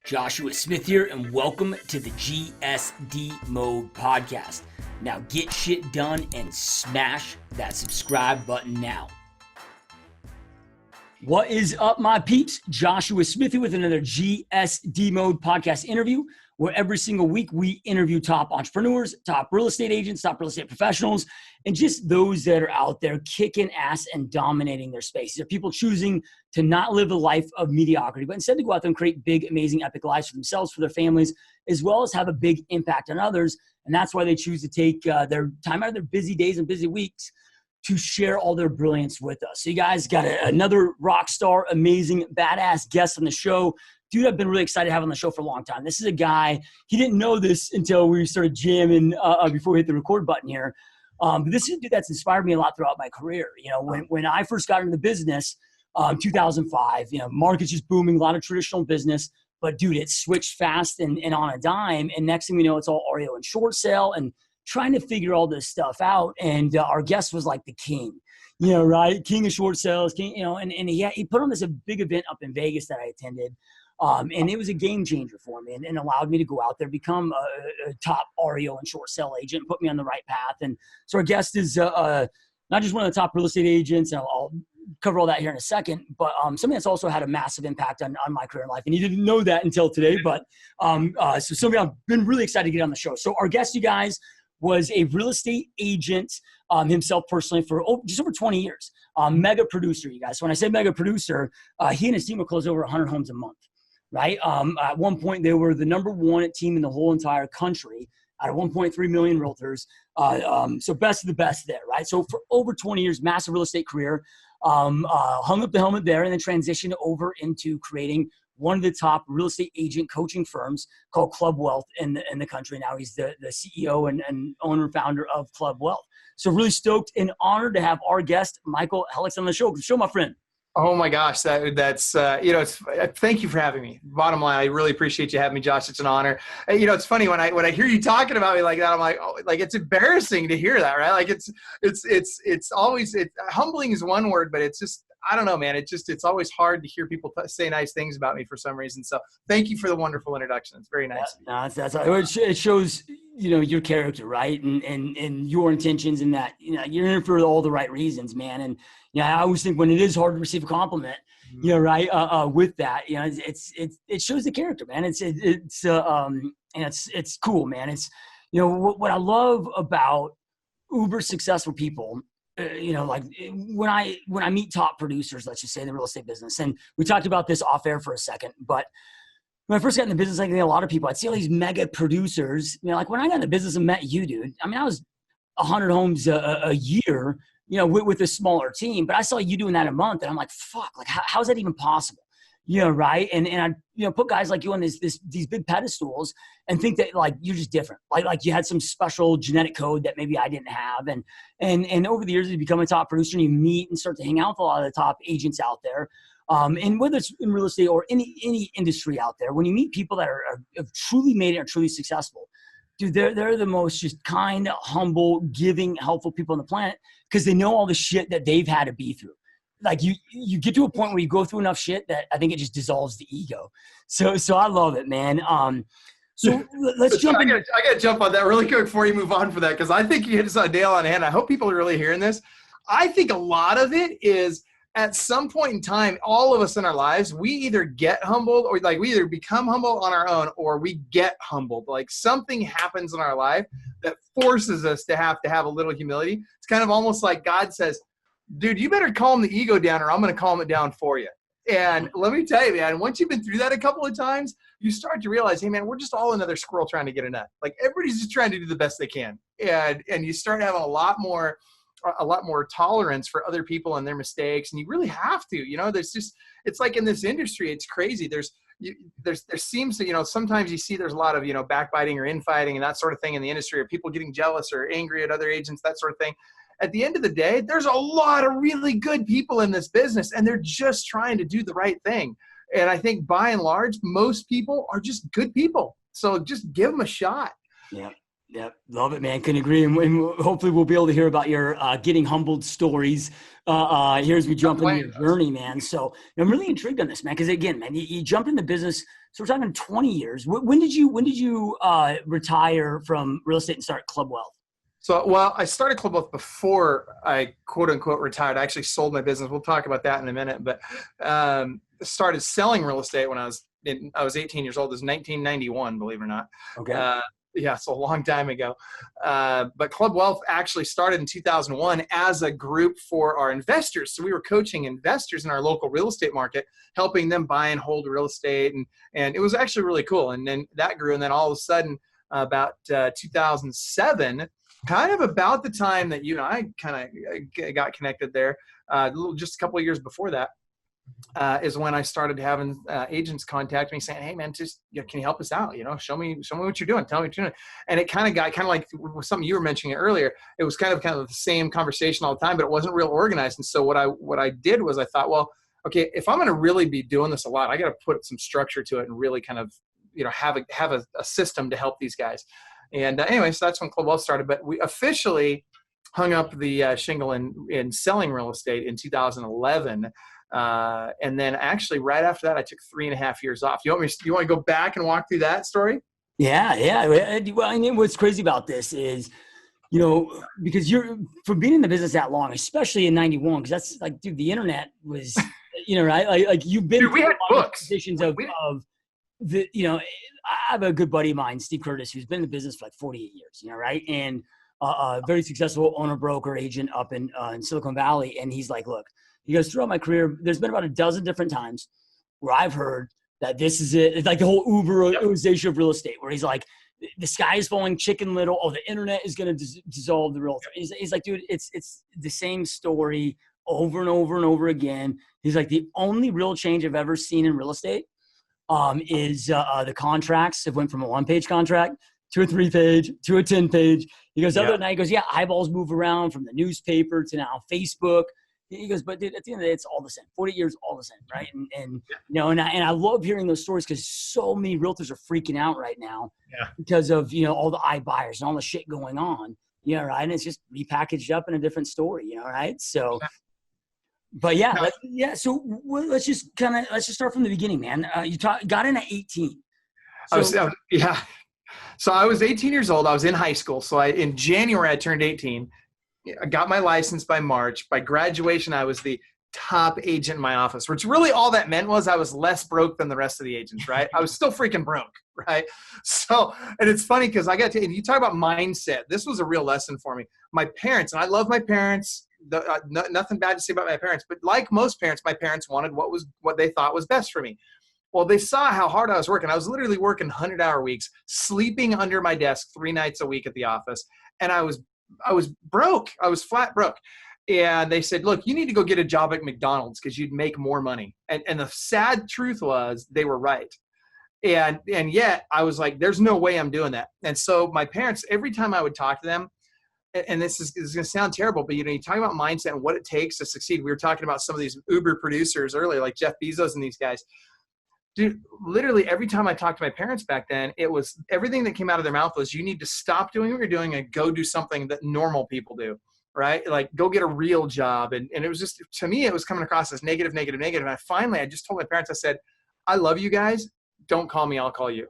Joshua Smith here, and welcome to the GSD Mode podcast. Now get shit done and smash that subscribe button now. What is up, my peeps? Joshua Smith here with another GSD Mode podcast interview, where every single week we interview top entrepreneurs, top real estate agents, top real estate professionals, and just those that are out there kicking ass and dominating their space. These are people choosing to not live a life of mediocrity, but instead to go out there and create big, amazing, epic lives for themselves, for their families, as well as have a big impact on others. And that's why they choose to take their time out of their busy days and busy weeks to share all their brilliance with us. So you guys got another rock star, amazing, badass guest on the show. Dude, I've been really excited to have on the show for a long time. This is a guy, he didn't know this until we started jamming before we hit the record button here. But this is a dude that's inspired me a lot throughout my career. You know, when I first got into the business, 2005, you know, market's just booming, a lot of traditional business. But dude, it switched fast and on a dime. And next thing we know, it's all REO and short sale and trying to figure all this stuff out. And our guest was like the king, you know, right? King of short sales, king, you know, and he put on this a big event up in Vegas that I attended. And it was a game changer for me and allowed me to go out there, become a top REO and short sale agent, and put me on the right path. And so our guest is not just one of the top real estate agents, and I'll cover all that here in a second, but somebody that's also had a massive impact on my career in life. And you didn't know that until today, but so somebody I've been really excited to get on the show. So our guest, you guys, was a real estate agent himself personally for just over 20 years. Mega producer, you guys. So when I say mega producer, he and his team would close over 100 homes a month. Right. At one point, they were the number one team in the whole entire country out of 1.3 million realtors. So best of the best there. Right. So for over 20 years, massive real estate career, hung up the helmet there and then transitioned over into creating one of the top real estate agent coaching firms called Club Wealth in the country. Now he's the CEO and owner and founder of Club Wealth. So really stoked and honored to have our guest, Michael HELLICKSON, on the show. My friend. Oh my gosh, that's thank you for having me. Bottom line, I really appreciate you having me, Josh. It's an honor. You know, it's funny when I hear you talking about me like that, I'm like, oh, like it's embarrassing to hear that, right? Like it's always humbling is one word, but it's just, I don't know, man. It's always hard to hear people say nice things about me for some reason. So thank you for the wonderful introduction. It's very nice. Yeah, no, it shows, you know, your character, right? And your intentions, and that, you know, you're in for all the right reasons, man. And, you know, I always think when it is hard to receive a compliment, you know, right. With that, you know, it shows the character, man. It's cool, man. It's, you know, what I love about uber successful people, you know, like when I meet top producers, let's just say in the real estate business, and we talked about this off air for a second, but when I first got in the business, I think a lot of people, I'd see all these mega producers, you know, like when I got in the business and met you, dude, I mean, I was 100 homes a year, you know, with a smaller team, but I saw you doing that a month and I'm like, fuck, like how's that even possible? You know, right. And I, you know, put guys like you on these big pedestals and think that like, you're just different. Like you had some special genetic code that maybe I didn't have. And over the years, you become a top producer and you meet and start to hang out with a lot of the top agents out there. And whether it's in real estate or any industry out there, when you meet people that have truly made it or truly successful, dude, they're the most just kind, humble, giving, helpful people on the planet because they know all the shit that they've had to be through. Like you get to a point where you go through enough shit that I think it just dissolves the ego. So I love it, man. So let's jump in. I got to jump on that really quick before you move on for that, because I think you hit a nail on the head. I hope people are really hearing this. I think a lot of it is at some point in time, all of us in our lives, we either get humbled or like we either become humble on our own or we get humbled. Like something happens in our life that forces us to have a little humility. It's kind of almost like God says, dude, you better calm the ego down or I'm going to calm it down for you. And let me tell you, man, once you've been through that a couple of times, you start to realize, hey, man, we're just all another squirrel trying to get a nut. Like everybody's just trying to do the best they can. And you start having a lot more tolerance for other people and their mistakes. And you really have to, you know, it's like in this industry, it's crazy. There seems to, you know, sometimes you see there's a lot of, you know, backbiting or infighting and that sort of thing in the industry, or people getting jealous or angry at other agents, that sort of thing. At the end of the day, there's a lot of really good people in this business and they're just trying to do the right thing. And I think by and large, most people are just good people. So just give them a shot. Yeah. Yeah, love it, man. Couldn't agree. And hopefully we'll be able to hear about your getting humbled stories here as we jump into your journey, man. So I'm really intrigued on this, man, because again, man, you jumped into business So we're talking 20 years. When did you retire from real estate and start Club Wealth? So, well, I started Club Wealth before I quote unquote retired. I actually sold my business. We'll talk about that in a minute, but started selling real estate when I was 18 years old. It was 1991, believe it or not. Okay. Yeah, so a long time ago. But Club Wealth actually started in 2001 as a group for our investors. So we were coaching investors in our local real estate market, helping them buy and hold real estate. And it was actually really cool. And then that grew. And then all of a sudden, about 2007, kind of about the time that you and I kind of got connected there, just a couple of years before that, is when I started having agents contact me saying, "Hey man, just can you help us out? Show me what you're doing. Tell me what you're doing." And it kind of got like something you were mentioning earlier. It was kind of the same conversation all the time, but it wasn't real organized. And so what I did was I thought, well, okay, if I'm going to really be doing this a lot, I got to put some structure to it and really kind of have a system to help these guys. And anyway, so that's when Club Wealth started. But we officially hung up the shingle in selling real estate in 2011. And then actually right after that, I took 3.5 years off. You want to go back and walk through that story? Yeah. Well, I mean, what's crazy about this is, because you're from being in the business that long, especially in 91, because that's like, dude, the internet was, right? Like you've been we had books. Positions of the, I have a good buddy of mine, Steve Curtis, who's been in the business for like 48 years, right? And a very successful owner broker agent up in Silicon Valley. And he's like, look, he goes, throughout my career, there's been about a dozen different times where I've heard that this is it. It's like the whole Uberization of real estate, where he's like, the sky is falling chicken little. Oh, the internet is going to dissolve the realtor. He's like, dude, it's the same story over and over and over again. He's like, the only real change I've ever seen in real estate is the contracts have went from a 1-page contract to a 3-page to a 10-page. He goes, other than that, he goes, yeah, eyeballs move around from the newspaper to now Facebook. He goes, but dude, at the end of the day, it's all the same. 40 years, all the same, right? And I love hearing those stories because so many realtors are freaking out right now because of all the iBuyers and all the shit going on. Right? And it's just repackaged up in a different story, right? So, but so let's just start from the beginning, man. You got in at 18. So, So I was 18 years old. I was in high school. So in January, I turned 18. I got my license by March. By graduation, I was the top agent in my office, which really all that meant was I was less broke than the rest of the agents, right? I was still freaking broke, right? So, and it's funny because and you talk about mindset. This was a real lesson for me. My parents, and I love my parents, nothing bad to say about my parents, but like most parents, my parents wanted what they thought was best for me. Well, they saw how hard I was working. I was literally working 100-hour weeks, sleeping under my desk 3 nights a week at the office. And I was broke. I was flat broke. And they said, look, you need to go get a job at McDonald's because you'd make more money. And the sad truth was they were right. And yet I was like, there's no way I'm doing that. And so my parents, every time I would talk to them, and this is going to sound terrible, but you talk about mindset and what it takes to succeed. We were talking about some of these Uber producers earlier, like Jeff Bezos and these guys. Dude, literally every time I talked to my parents back then, it was everything that came out of their mouth was you need to stop doing what you're doing and go do something that normal people do, right? Like go get a real job. And it was just, to me, it was coming across as negative. And I just told my parents, I said, I love you guys. Don't call me. I'll call you.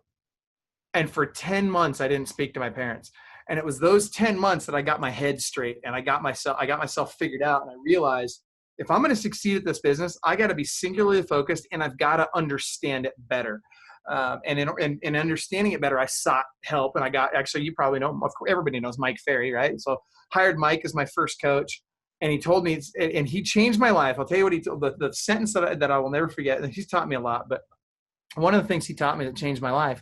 And for 10 months, I didn't speak to my parents. And it was those 10 months that I got my head straight and I got myself figured out. And I realized if I'm going to succeed at this business, I got to be singularly focused and I've got to understand it better. And in understanding it better, I sought help. And I got, actually, you probably know, of course, everybody knows Mike Ferry, right? So hired Mike as my first coach. And he told me, and he changed my life. I'll tell you what he told, the sentence that I will never forget. And he's taught me a lot. But one of the things he taught me that changed my life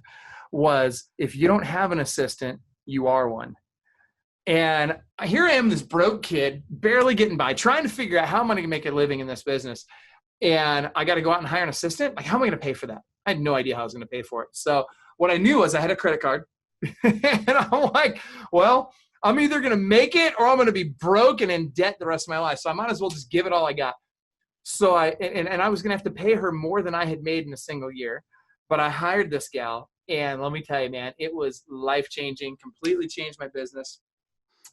was if you don't have an assistant, you are one. And here I am, this broke kid, barely getting by, trying to figure out how am I going to make a living in this business. And I got to go out and hire an assistant. Like, how am I going to pay for that? I had no idea how I was going to pay for it. So what I knew was I had a credit card. And I'm like, well, I'm either going to make it or I'm going to be broke and in debt the rest of my life. So I might as well just give it all I got. So I was going to have to pay her more than I had made in a single year. But I hired this gal. And let me tell you, man, it was life-changing, completely changed my business.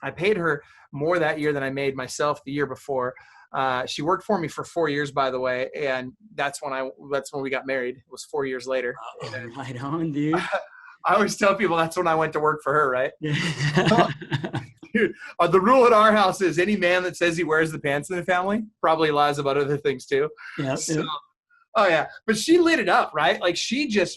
I paid her more that year than I made myself the year before. She worked for me for 4 years, by the way, and that's when we got married. It was 4 years later. Oh, right on, dude. I always tell people that's when I went to work for her, right? Yeah. Dude, the rule at our house is any man that says he wears the pants in the family probably lies about other things too. Yeah. So, oh yeah, but she lit it up, right? Like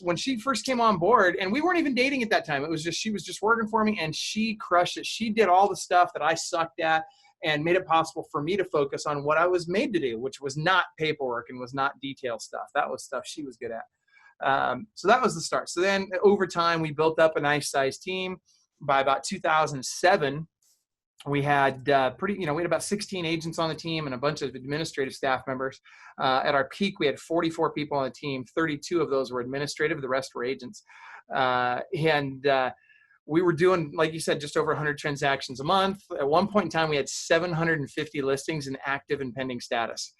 when she first came on board, and we weren't even dating at that time. It was just, she was just working for me, and she crushed it. She did all the stuff that I sucked at and made it possible for me to focus on what I was made to do, which was not paperwork and was not detail stuff. That was stuff she was good at. So that was the start. So then over time, we built up a nice sized team. By about 2007, we had we had about 16 agents on the team and a bunch of administrative staff members. At our peak, we had 44 people on the team. 32 of those were administrative. The rest were agents. We were doing, like you said, just over 100 transactions a month. At one point in time, we had 750 listings in active and pending status.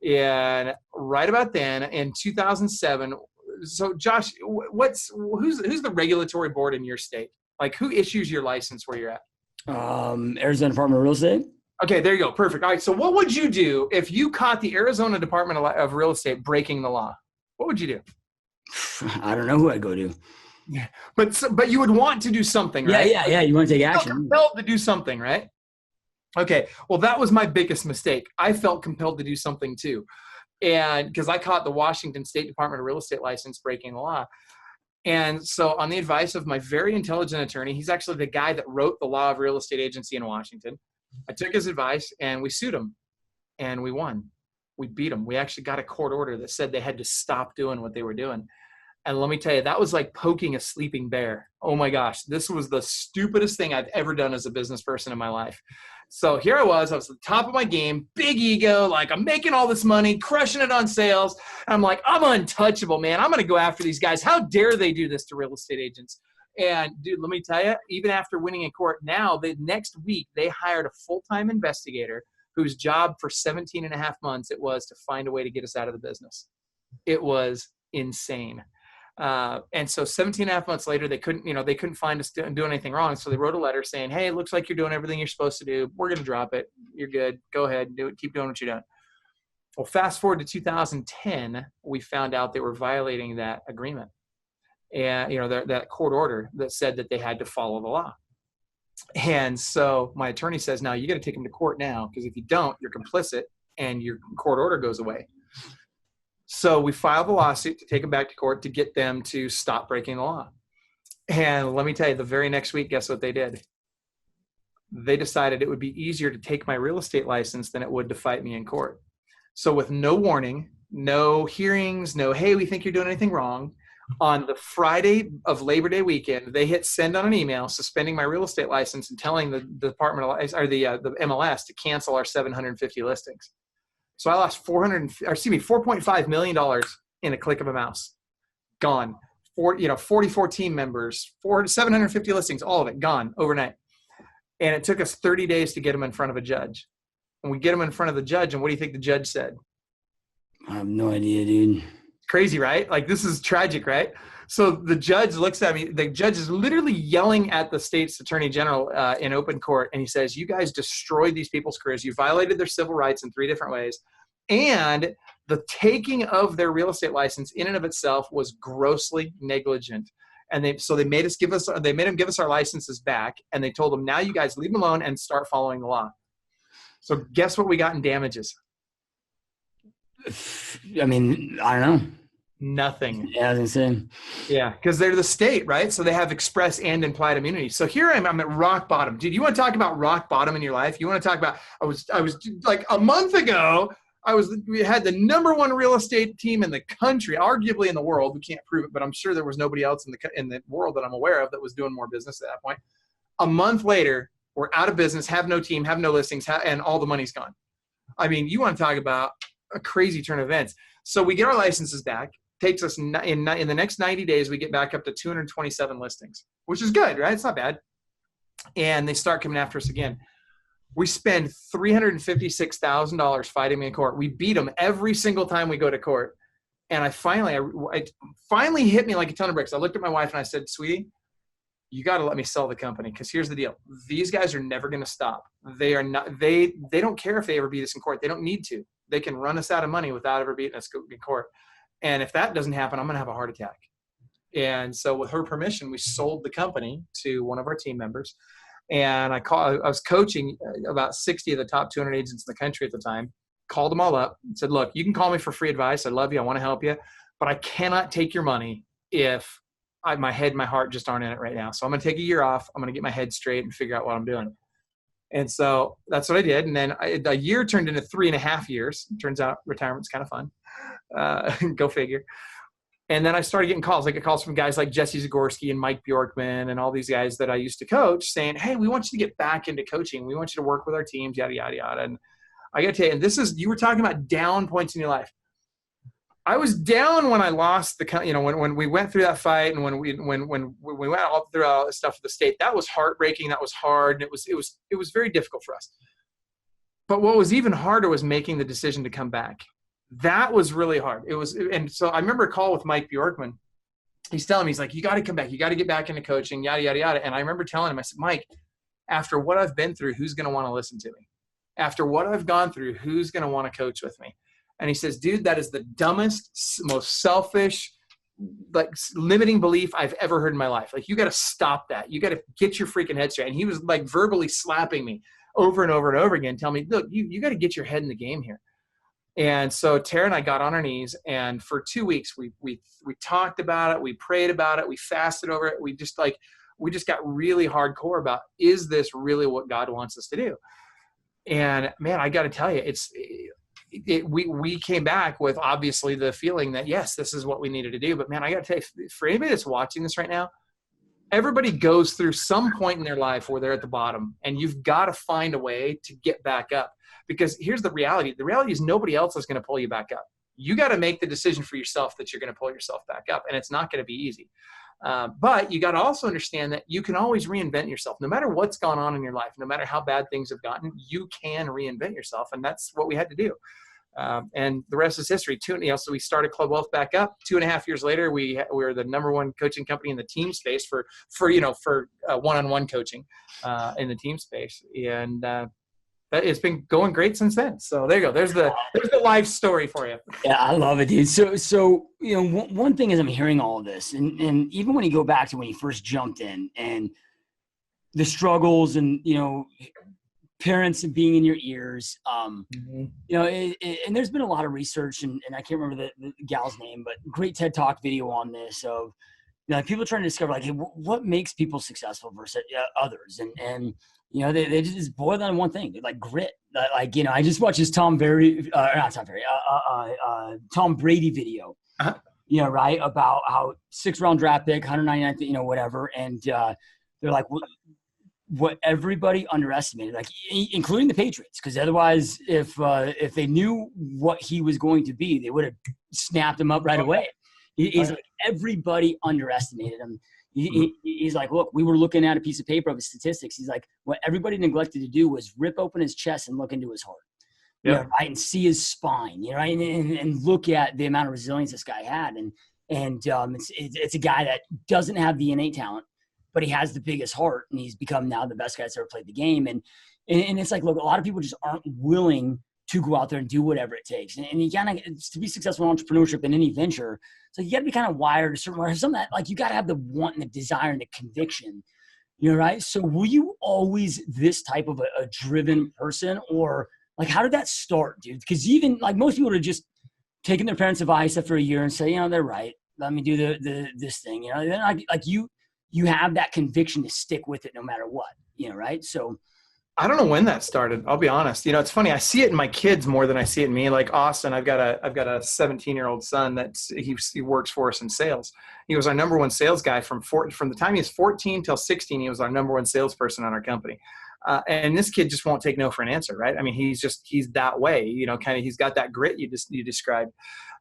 And right about then, in 2007, so Josh, who's the regulatory board in your state? Like, who issues your license where you're at? Arizona Department of Real Estate. Okay, there you go. Perfect. All right. So what would you do if you caught the Arizona Department of Real Estate breaking the law? What would you do? I don't know who I'd go to. Yeah, but you would want to do something, right? Yeah. You want to take action. Compelled to do something, right? Okay. Well, that was my biggest mistake. I felt compelled to do something too, and because I caught the Washington State Department of Real Estate license breaking the law. And so on the advice of my very intelligent attorney, he's actually the guy that wrote the Law of Real Estate Agency in Washington. I took his advice and we sued him, and we won. We beat him. We actually got a court order that said they had to stop doing what they were doing. And let me tell you, that was like poking a sleeping bear. Oh my gosh, this was the stupidest thing I've ever done as a business person in my life. So here I was at the top of my game, big ego, like I'm making all this money, crushing it on sales. And I'm like, I'm untouchable, man. I'm going to go after these guys. How dare they do this to real estate agents? And dude, let me tell you, even after winning in court, now the next week they hired a full-time investigator whose job for 17 and a half months it was to find a way to get us out of the business. It was insane. And so 17 and a half months later, they couldn't find us doing anything wrong. So they wrote a letter saying, hey, it looks like you're doing everything you're supposed to do. We're going to drop it. You're good. Go ahead and do it. Keep doing what you're doing. Well, fast forward to 2010, we found out they were violating that agreement and, that court order that said that they had to follow the law. And so my attorney says, now you got to take them to court now, because if you don't, you're complicit and your court order goes away. So we filed a lawsuit to take them back to court to get them to stop breaking the law. And let me tell you, the very next week, guess what they did? They decided it would be easier to take my real estate license than it would to fight me in court. So with no warning, no hearings, no, hey, we think you're doing anything wrong, on the Friday of Labor Day weekend, they hit send on an email suspending my real estate license and telling the department or the MLS to cancel our 750 listings. So I lost $4.5 million in a click of a mouse. Gone. 44 team members, 750 listings, all of it gone overnight. And it took us 30 days to get them in front of a judge. And we get them in front of the judge, and what do you think the judge said? I have no idea, dude. Crazy, right? Like, this is tragic, right? So the judge looks at me. The judge is literally yelling at the state's attorney general in open court. And he says, you guys destroyed these people's careers. You violated their civil rights in 3 different ways. And the taking of their real estate license in and of itself was grossly negligent. And they made them give us our licenses back. And they told them, now you guys leave them alone and start following the law. So guess what we got in damages? I mean, I don't know. Nothing. Yeah, I was gonna say. Yeah, because they're the state, right? So they have express and implied immunity. So here I'm at rock bottom. Dude, you want to talk about rock bottom in your life? You want to talk about, I was like a month ago, we had the #1 real estate team in the country, arguably in the world. We can't prove it, but I'm sure there was nobody else in the world that I'm aware of that was doing more business at that point. A month later, we're out of business, have no team, have no listings, and all the money's gone. I mean, you want to talk about a crazy turn of events. So we get our licenses back. Takes us in the next 90 days, we get back up to 227 listings, which is good, right? It's not bad. And they start coming after us again. We spend $356,000 fighting me in court. We beat them every single time we go to court. And it finally hit me like a ton of bricks. I looked at my wife and I said, sweetie, you got to let me sell the company. Because here's the deal. These guys are never going to stop. They are not, they don't care if they ever beat us in court. They don't need to. They can run us out of money without ever beating us in court. And if that doesn't happen, I'm going to have a heart attack. And so with her permission, we sold the company to one of our team members. And I was coaching about 60 of the top 200 agents in the country at the time, called them all up and said, look, you can call me for free advice. I love you. I want to help you, but I cannot take your money if my head and my heart just aren't in it right now. So I'm going to take a year off. I'm going to get my head straight and figure out what I'm doing. And so that's what I did. And then a year turned into 3.5 years. Turns out retirement's kind of fun. Go figure. And then I started getting calls. I get calls from guys like Jesse Zagorski and Mike Bjorkman and all these guys that I used to coach saying, hey, we want you to get back into coaching. We want you to work with our teams, yada, yada, yada. And I got to tell you, and you were talking about down points in your life. I was down when I lost when we went through that fight and when we went all through all the stuff with the state. That was heartbreaking. That was hard. And it was very difficult for us. But what was even harder was making the decision to come back. That was really hard. And so I remember a call with Mike Bjorkman. He's telling me, he's like, you got to come back. You got to get back into coaching, yada, yada, yada. And I remember telling him, I said, Mike, after what I've been through, who's going to want to listen to me? After what I've gone through, who's going to want to coach with me? And he says, dude, that is the dumbest, most selfish, like limiting belief I've ever heard in my life. Like, you got to stop that. You got to get your freaking head straight. And he was like verbally slapping me over and over and over again, telling me, look, you got to get your head in the game here. And so Tara and I got on our knees, and for 2 weeks, we talked about it. We prayed about it. We fasted over it. We just got really hardcore about, is this really what God wants us to do? And man, I got to tell you, we came back with obviously the feeling that, yes, this is what we needed to do. But man, I got to tell you, for anybody that's watching this right now, everybody goes through some point in their life where they're at the bottom, and you've got to find a way to get back up. Because here's the reality. The reality is nobody else is going to pull you back up. You got to make the decision for yourself that you're going to pull yourself back up, and it's not going to be easy. But you got to also understand that you can always reinvent yourself. No matter what's gone on in your life, no matter how bad things have gotten, you can reinvent yourself, and that's what we had to do. And the rest is history. So we started Club Wealth back up. 2.5 years later, we were the #1 coaching company in the team space for one-on-one coaching in the team space, and it's been going great since then. So there you go. There's the life story for you. Yeah, I love it, dude. So one thing is, I'm hearing all of this, and even when you go back to when you first jumped in and the struggles and parents being in your ears, and there's been a lot of research, and I can't remember the gal's name, but great TED Talk video on this of people trying to discover, like, hey, what makes people successful versus others, and they just boil down to one thing. They're like grit. I just watched this Tom Brady video, right, about how 6th-round draft pick, 199th, whatever, and they're like, what everybody underestimated, like including the Patriots, because otherwise, if they knew what he was going to be, they would have snapped him up right away. He's like, everybody underestimated him. He's like, look, we were looking at a piece of paper of his statistics. He's like, what everybody neglected to do was rip open his chest and look into his heart, right, and see his spine, right, and look at the amount of resilience this guy had, and it's a guy that doesn't have the innate talent, but he has the biggest heart, and he's become now the best guy that's ever played the game. And it's like, look, a lot of people just aren't willing to go out there and do whatever it takes. And you to be successful in entrepreneurship in any venture, so you got to be kind of wired a certain way. Some of that, like, you got to have the want and the desire and the conviction, right? So were you always this type of a driven person, or like, how did that start, dude? Because even like most people are just taking their parents' advice after a year and say, they're right. Let me do this thing, Then like you have that conviction to stick with it no matter what, right? So I don't know when that started. I'll be honest. It's funny. I see it in my kids more than I see it in me. Like Austin, I've got a 17-year-old son that he works for us in sales. He was our #1 sales guy from the time he was 14 till 16. He was our #1 salesperson on our company. And this kid just won't take no for an answer, right? I mean, he's that way, kind of, he's got that grit you described.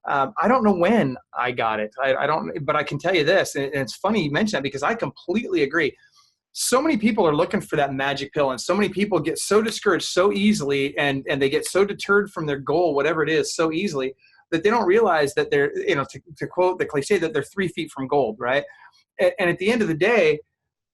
I don't know when I got it. I don't, but I can tell you this, and it's funny you mention that, because I completely agree. So many people are looking for that magic pill, and so many people get so discouraged so easily, and they get so deterred from their goal, whatever it is, so easily, that they don't realize that they're, to quote the cliche, that they're 3 feet from gold, right? And at the end of the day,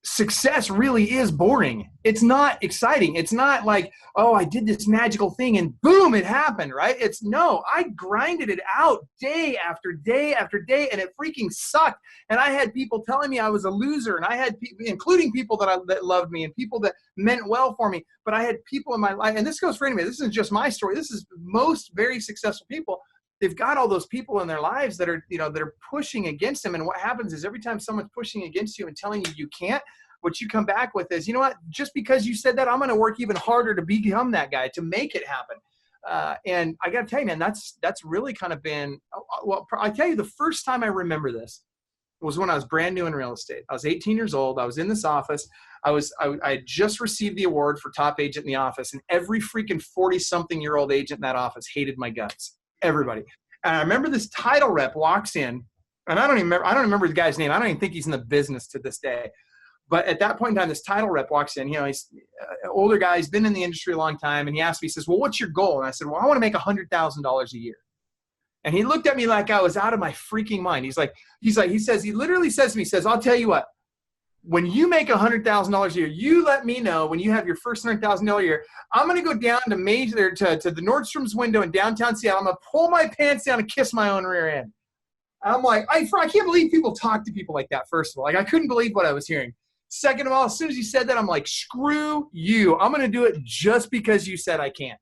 success really is boring. It's not exciting. It's not like, oh, I did this magical thing and boom, it happened, right? It's no, I grinded it out day after day after day, and it freaking sucked. And I had people telling me I was a loser, and I had people, including people that loved me and people that meant well for me. But I had people in my life, and this goes for anybody. This isn't just my story. This is most very successful people. They've got all those people in their lives that are, that are pushing against them. And what happens is every time someone's pushing against you and telling you you can't, what you come back with is, you know what, just because you said that, I'm going to work even harder to become that guy, to make it happen. And I got to tell you, man, that's really kind of been, well, I tell you, the first time I remember this was when I was brand new in real estate. I was 18 years old. I was in this office. I had just received the award for top agent in the office, and every freaking 40-something-year-old agent in that office hated my guts. Everybody. And I remember this title rep walks in, and I don't remember the guy's name. I don't even think he's in the business to this day. But at that point in time, this title rep walks in. He's an older guy. He's been in the industry a long time. And he asked me, he says, well, what's your goal? And I said, well, I want to make $100,000 a year. And he looked at me like I was out of my freaking mind. He literally says to me, I'll tell you what, when you make $100,000 a year, you let me know when you have your first $100,000 a year. I'm going to go down to the Nordstrom's window in downtown Seattle. I'm going to pull my pants down and kiss my own rear end. I'm like, I can't believe people talk to people like that, first of all. Like, I couldn't believe what I was hearing. Second of all, as soon as he said that, I'm like, screw you. I'm going to do it just because you said I can't.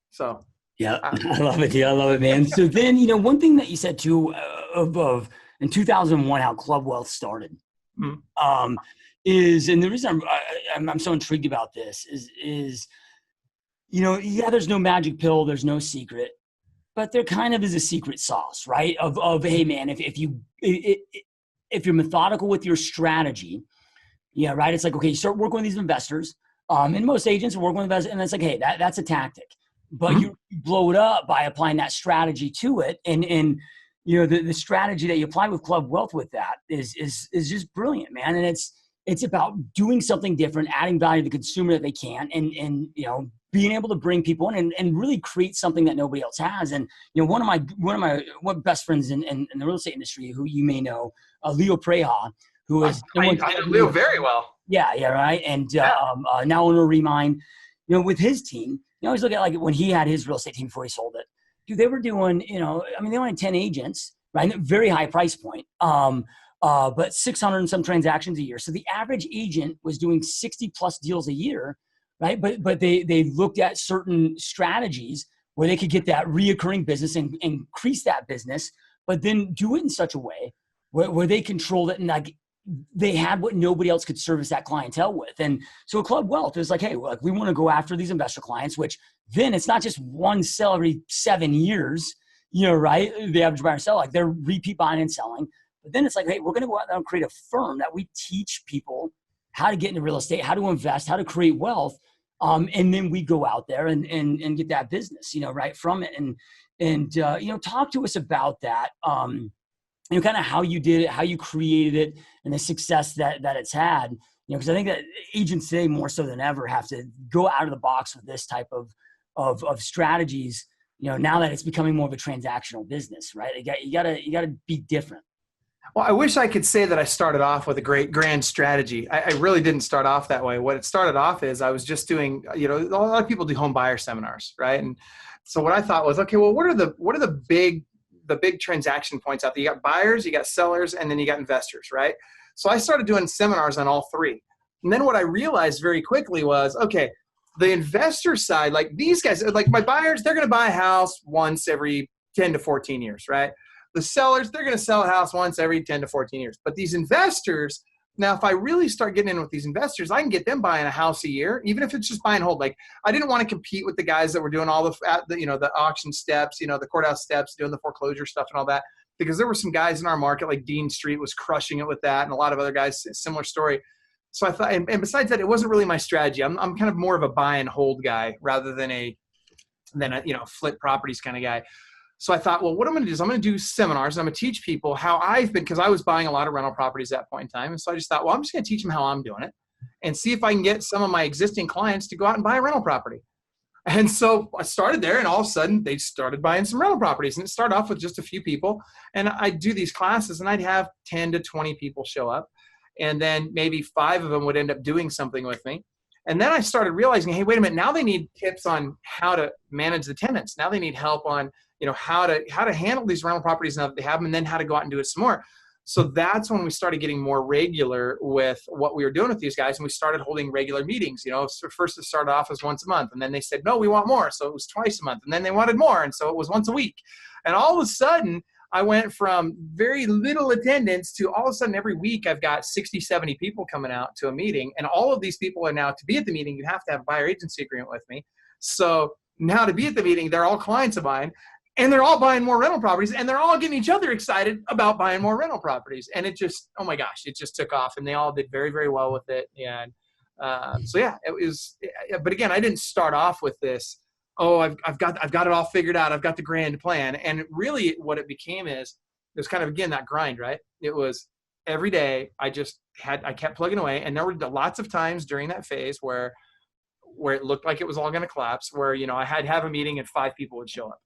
So. Yeah, I love it. Yeah, I love it, man. So then, one thing that you said too, of in 2001, how Club Wealth started. Mm-hmm. Is, and the reason I'm so intrigued about this is, there's no magic pill, there's no secret, but there kind of is a secret sauce, right? Of hey man, if you're methodical with your strategy, yeah, right. It's like, okay, you start working with these investors, and most agents are working with investors, and it's like, hey, that's a tactic, but you blow it up by applying that strategy to it, and the strategy that you apply with Club Wealth with that is just brilliant, man. And it's about doing something different, adding value to the consumer that they can, and being able to bring people in and really create something that nobody else has. And one of my best friends in the real estate industry, who you may know, Leo Preha, who is I know Leo very well. Yeah, right. And now owner of Remind, with his team, you always look at like when he had his real estate team before he sold it. Dude, they were doing, they only had 10 agents, right? Very high price point, but 600 and some transactions a year. So the average agent was doing 60 plus deals a year, right? But they looked at certain strategies where they could get that reoccurring business and increase that business, but then do it in such a way where they controlled it and like they had what nobody else could service that clientele with. And so Club Wealth is like, hey, look, we want to go after these investor clients, which then it's not just one sell every 7 years, right? The average buyer sell, like they're repeat buying and selling. But then it's like, hey, we're going to go out there and create a firm that we teach people how to get into real estate, how to invest, how to create wealth. And then we go out there and get that business, right from it. And talk to us about that. Kind of how you did it, how you created it, and the success that it's had. Because I think that agents today more so than ever have to go out of the box with this type of strategies. Now that it's becoming more of a transactional business, right? You gotta be different. Well, I wish I could say that I started off with a great grand strategy. I really didn't start off that way. What it started off is I was just doing, a lot of people do home buyer seminars, right? And so what I thought was, okay, well, what are the big transaction points out there? You got buyers, you got sellers, and then you got investors, right? So I started doing seminars on all three. And then what I realized very quickly was, okay, the investor side, like these guys, like my buyers, they're going to buy a house once every 10 to 14 years, right? The sellers, they're going to sell a house once every 10 to 14 years. But these investors, now if I really start getting in with these investors, I can get them buying a house a year, even if it's just buy and hold. Like I didn't want to compete with the guys that were doing all the auction steps, the courthouse steps, doing the foreclosure stuff and all that, because there were some guys in our market like Dean Street was crushing it with that, and a lot of other guys, similar story. So I thought, and besides that, it wasn't really my strategy. I'm kind of more of a buy and hold guy rather than a flip properties kind of guy. So I thought, well, what I'm going to do is I'm going to do seminars. And I'm going to teach people how I've been, because I was buying a lot of rental properties at that point in time. And so I just thought, well, I'm just going to teach them how I'm doing it and see if I can get some of my existing clients to go out and buy a rental property. And so I started there, and all of a sudden they started buying some rental properties. And it started off with just a few people. And I'd do these classes, and I'd have 10 to 20 people show up. And then maybe 5 of them would end up doing something with me. And then I started realizing, hey, wait a minute, now they need tips on how to manage the tenants. Now they need help on, how to handle these rental properties now that they have them, and then how to go out and do it some more. So that's when we started getting more regular with what we were doing with these guys. And we started holding regular meetings. So first it started off as once a month. And then they said, no, we want more. So it was twice a month. And then they wanted more. And so it was once a week. And all of a sudden, I went from very little attendance to all of a sudden every week I've got 60, 70 people coming out to a meeting. And all of these people are now, to be at the meeting, you have to have a buyer agency agreement with me. So now to be at the meeting, they're all clients of mine. And they're all buying more rental properties, and they're all getting each other excited about buying more rental properties. And it just, oh my gosh, it just took off, and they all did very, very well with it. And so yeah, it was. But again, I didn't start off with this. Oh, I've got it all figured out. I've got the grand plan. And really, what it became is it was kind of, again, that grind, right? It was every day. I kept plugging away, and there were lots of times during that phase where it looked like it was all going to collapse. Where I had to have a meeting and 5 people would show up.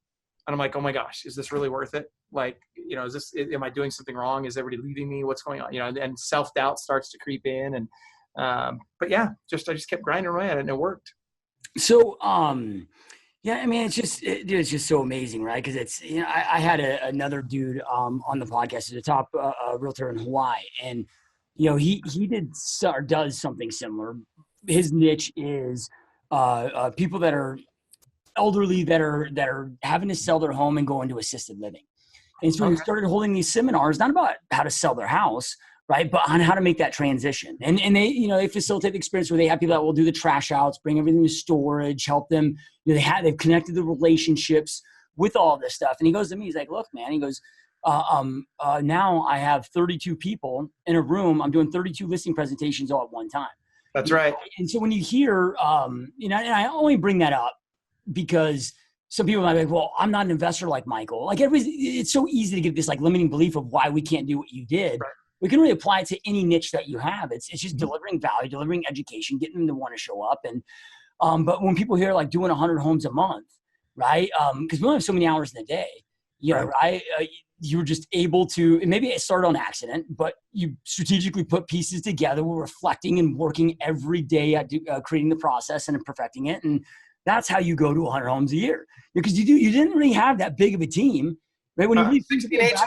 And I'm like, oh my gosh, is this really worth it? Like, am I doing something wrong? Is everybody leaving me? What's going on? And self-doubt starts to creep in. And, but yeah, I just kept grinding away at it, and it worked. So, yeah, I mean, it's just so amazing, right? Cause it's, I had another dude, on the podcast, a top realtor in Hawaii, and, he does something similar. His niche is, people that are elderly that are having to sell their home and go into assisted living. And so we started holding these seminars, not about how to sell their house, right, but on how to make that transition. And they, they facilitate the experience where they have people that will do the trash outs, bring everything to storage, help them. They've connected the relationships with all this stuff. And he goes to me, he's like, look, man, he goes, now I have 32 people in a room. I'm doing 32 listing presentations all at one time. That's right. And so when you hear, and I only bring that up because some people might be like, well, I'm not an investor like Michael. Like it's so easy to give this like limiting belief of why we can't do what you did. Right. We can really apply it to any niche that you have. It's just delivering value, delivering education, getting them to want to show up. And, but when people hear like doing 100 homes a month, right? Cause we only have so many hours in a day, right? You were just able to, and maybe it started on accident, but you strategically put pieces together. We're reflecting and working every day at creating the process and perfecting it. And that's how you go to 100 homes a year, because you didn't really have that big of a team, right? When you really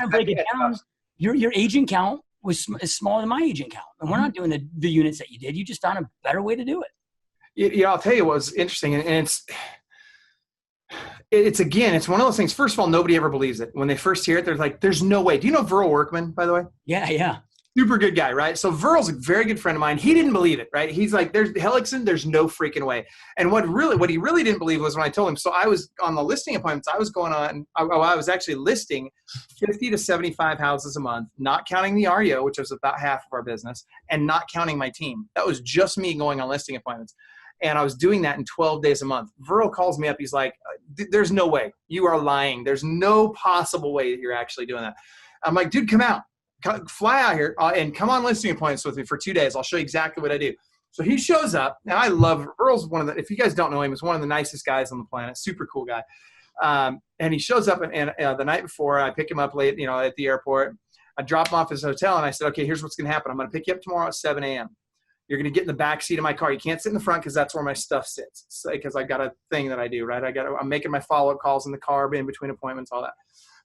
break it down, your agent count is smaller than my agent count, and we're not doing the units that you did. You just found a better way to do it. I'll tell you what was interesting, and it's one of those things. First of all, nobody ever believes it when they first hear it. They're like, "There's no way." Do you know Verl Workman, by the way? Yeah. Super good guy, right? So Verl's a very good friend of mine. He didn't believe it, right? He's like, there's HELLICKSON, there's no freaking way. And what he really didn't believe was when I told him, so I was on the listing appointments, I was actually listing 50 to 75 houses a month, not counting the REO, which was about half of our business, and not counting my team. That was just me going on listing appointments. And I was doing that in 12 days a month. Verl calls me up. He's like, there's no way. You are lying. There's no possible way that you're actually doing that. I'm like, dude, come out. Fly out here and come on listing appointments with me for 2 days. I'll show you exactly what I do. So he shows up. Now I love Earl's if you guys don't know him, he's one of the nicest guys on the planet. Super cool guy. And he shows up and the night before I pick him up late, at the airport. I drop him off at his hotel and I said, okay, here's what's going to happen. I'm going to pick you up tomorrow at 7 a.m. You're going to get in the back seat of my car. You can't sit in the front because that's where my stuff sits. Because I got a thing that I do, right? I'm making my follow-up calls in the car, in between appointments, all that.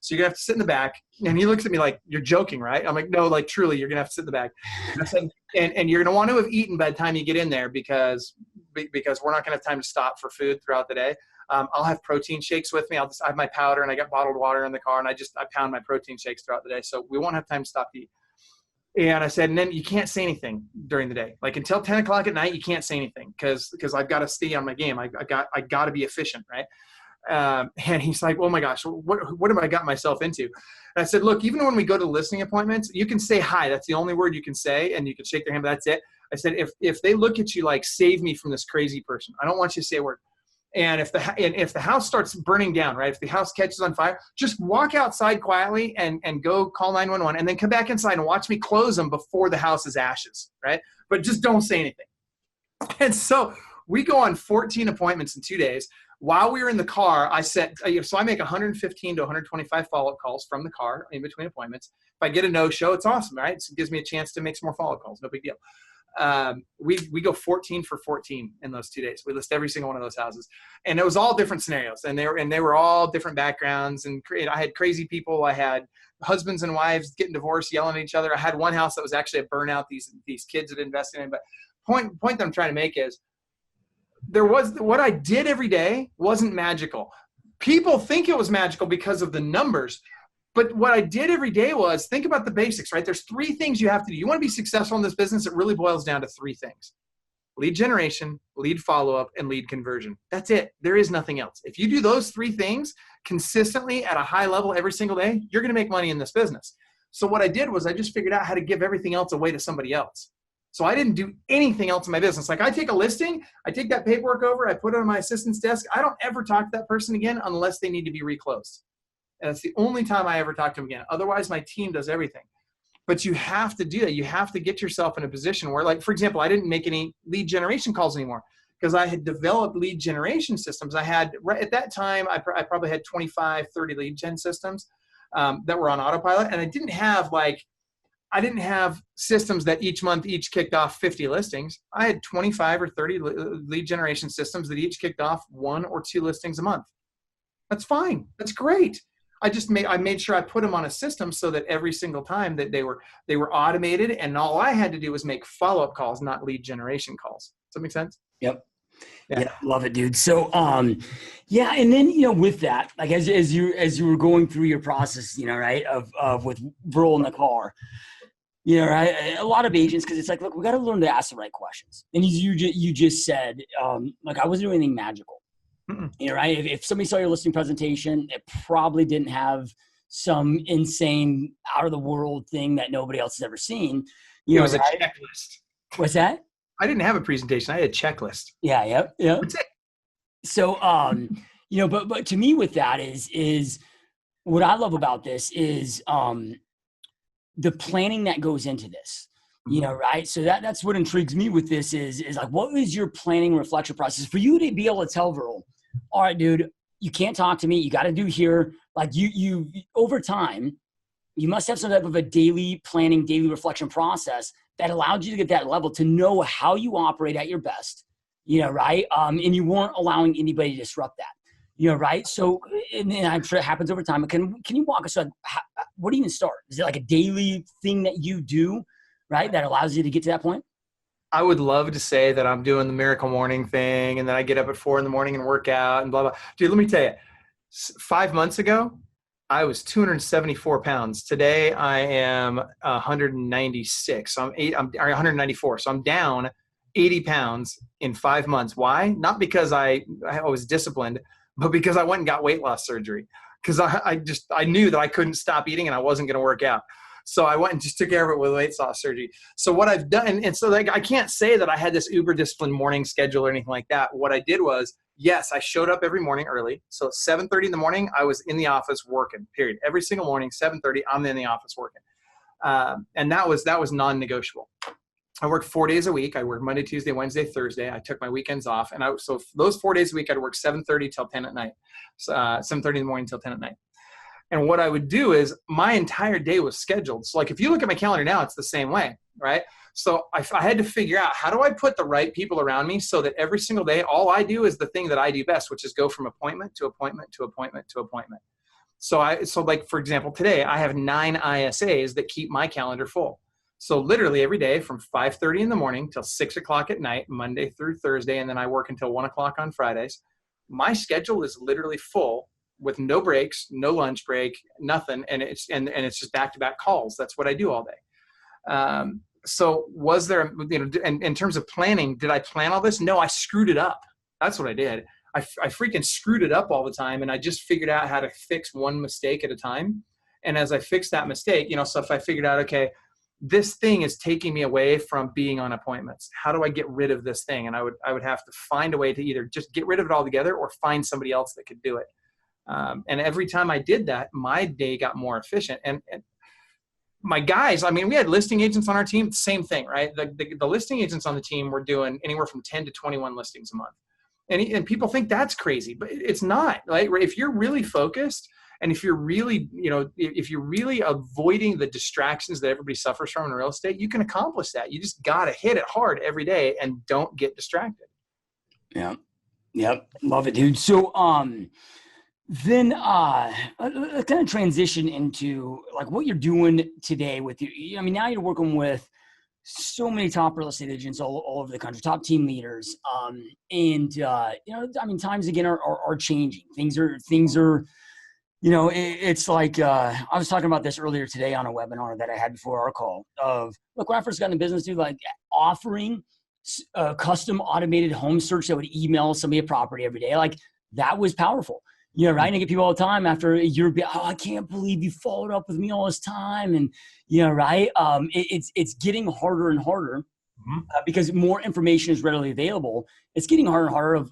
So you're going to have to sit in the back. And he looks at me like, you're joking, right? I'm like, no, like truly, you're going to have to sit in the back. And I said, and you're going to want to have eaten by the time you get in there because we're not going to have time to stop for food throughout the day. I'll have protein shakes with me. I have my powder and I got bottled water in the car and I pound my protein shakes throughout the day. So we won't have time to stop to eat. And I said, and then you can't say anything during the day. Like until 10 o'clock at night, you can't say anything because I've got to stay on my game. I got to be efficient, right? And he's like, oh my gosh, what have I got myself into? And I said, look, even when we go to listing appointments, you can say hi. That's the only word you can say. And you can shake their hand, but that's it. I said, if they look at you like, save me from this crazy person, I don't want you to say a word. And if the house starts burning down, right? If the house catches on fire, just walk outside quietly and go call 911 and then come back inside and watch me close them before the house is ashes, right? But just don't say anything. And so we go on 14 appointments in 2 days. While we were in the car, I said, so I make 115 to 125 follow-up calls from the car in between appointments. If I get a no-show, it's awesome, right? So it gives me a chance to make some more follow-up calls. No big deal. We go 14 for 14 in those 2 days. We list every single one of those houses, and it was all different scenarios, and they were all different backgrounds. And I had crazy people. I had husbands and wives getting divorced, yelling at each other. I had one house that was actually a burnout. These kids had invested in. But point that I'm trying to make is what I did every day wasn't magical. People think it was magical because of the numbers. But what I did every day was think about the basics, right? There's 3 things you have to do. You want to be successful in this business, it really boils down to 3 things. Lead generation, lead follow-up, and lead conversion. That's it. There is nothing else. If you do those 3 things consistently at a high level every single day, you're going to make money in this business. So what I did was I just figured out how to give everything else away to somebody else. So I didn't do anything else in my business. Like I take a listing, I take that paperwork over, I put it on my assistant's desk. I don't ever talk to that person again unless they need to be reclosed. And that's the only time I ever talk to them again. Otherwise, my team does everything. But you have to do that. You have to get yourself in a position where, like, for example, I didn't make any lead generation calls anymore because I had developed lead generation systems. I had, right at that time, I probably had 25, 30 lead gen systems that were on autopilot. And I didn't have systems that each month each kicked off 50 listings. I had 25 or 30 lead generation systems that each kicked off 1 or 2 listings a month. That's fine. That's great. I made sure I put them on a system so that every single time that they were automated, and all I had to do was make follow-up calls, not lead generation calls. Does that make sense? Yep. Yeah. Love it, dude. So, yeah. And then, with that, like as you were going through your process, right, of with Burl in the car, right, a lot of agents, cause it's like, look, we got to learn to ask the right questions. And you just said, like I wasn't doing anything magical. Right? If somebody saw your listing presentation, it probably didn't have some insane out of the world thing that nobody else has ever seen. It was a checklist. What's that? I didn't have a presentation. I had a checklist. Yeah. Yep. That's it. So, but to me with that is what I love about this is the planning that goes into this. Right. So that's what intrigues me with this is like, what is your planning reflection process for you to be able to tell Virl, all right, dude, you can't talk to me. You got to do here. Like you over time, you must have some type of a daily planning, daily reflection process that allowed you to get that level to know how you operate at your best, right. And you weren't allowing anybody to disrupt that, right. So, and I'm sure it happens over time. But can you walk us through where do you even start? Is it like a daily thing that you do? Right? That allows you to get to that point? I would love to say that I'm doing the miracle morning thing and then I get up at 4 a.m. and work out and blah, blah. Dude, let me tell you, 5 months ago, I was 274 pounds. Today I am 196. So I'm 194. So I'm down 80 pounds in 5 months. Why? Not because I was disciplined, but because I went and got weight loss surgery. Because I knew that I couldn't stop eating and I wasn't going to work out. So I went and just took care of it with weight loss surgery. So what I've done, and so like I can't say that I had this uber disciplined morning schedule or anything like that. What I did was, yes, I showed up every morning early. So at 7:30 in the morning, I was in the office working, period. Every single morning, 7:30, I'm in the office working. And that was non-negotiable. I worked 4 days a week. I worked Monday, Tuesday, Wednesday, Thursday. I took my weekends off. And so those 4 days a week, I'd work 7:30 till 10 at night. So 7:30 in the morning till 10 at night. And what I would do is my entire day was scheduled. So like if you look at my calendar now, it's the same way, right? So I had to figure out how do I put the right people around me so that every single day, all I do is the thing that I do best, which is go from appointment to appointment to appointment to appointment. So like, for example, today I have 9 ISAs that keep my calendar full. So literally every day from 5:30 in the morning till 6 o'clock at night, Monday through Thursday, and then I work until 1 o'clock on Fridays. My schedule is literally full with no breaks, no lunch break, nothing. And it's just back-to-back calls. That's what I do all day. So was there, in terms of planning, did I plan all this? No, I screwed it up. That's what I did. I freaking screwed it up all the time. And I just figured out how to fix one mistake at a time. And as I fixed that mistake, so if I figured out, okay, this thing is taking me away from being on appointments. How do I get rid of this thing? And I would have to find a way to either just get rid of it altogether or find somebody else that could do it. And every time I did that, my day got more efficient. And my guys, we had listing agents on our team, same thing, right? The listing agents on the team were doing anywhere from 10 to 21 listings a month. And people think that's crazy, but it's not. Like, if you're really focused, and if you're really, if you're really avoiding the distractions that everybody suffers from in real estate, you can accomplish that. You just got to hit it hard every day and don't get distracted. Yeah. Yep. Love it, dude. So, then let's kind of transition into like what you're doing today with you. I mean, now you're working with so many top real estate agents all over the country, top team leaders. And I mean, times again are changing. Things are, it's like, I was talking about this earlier today on a webinar that I had before our call of, look, when I first got into business, dude, like offering a custom automated home search that would email somebody a property every day. Like that was powerful. Right. And I get people all the time after a year, I can't believe you followed up with me all this time. And, right. It's getting harder and harder because more information is readily available. It's getting harder and harder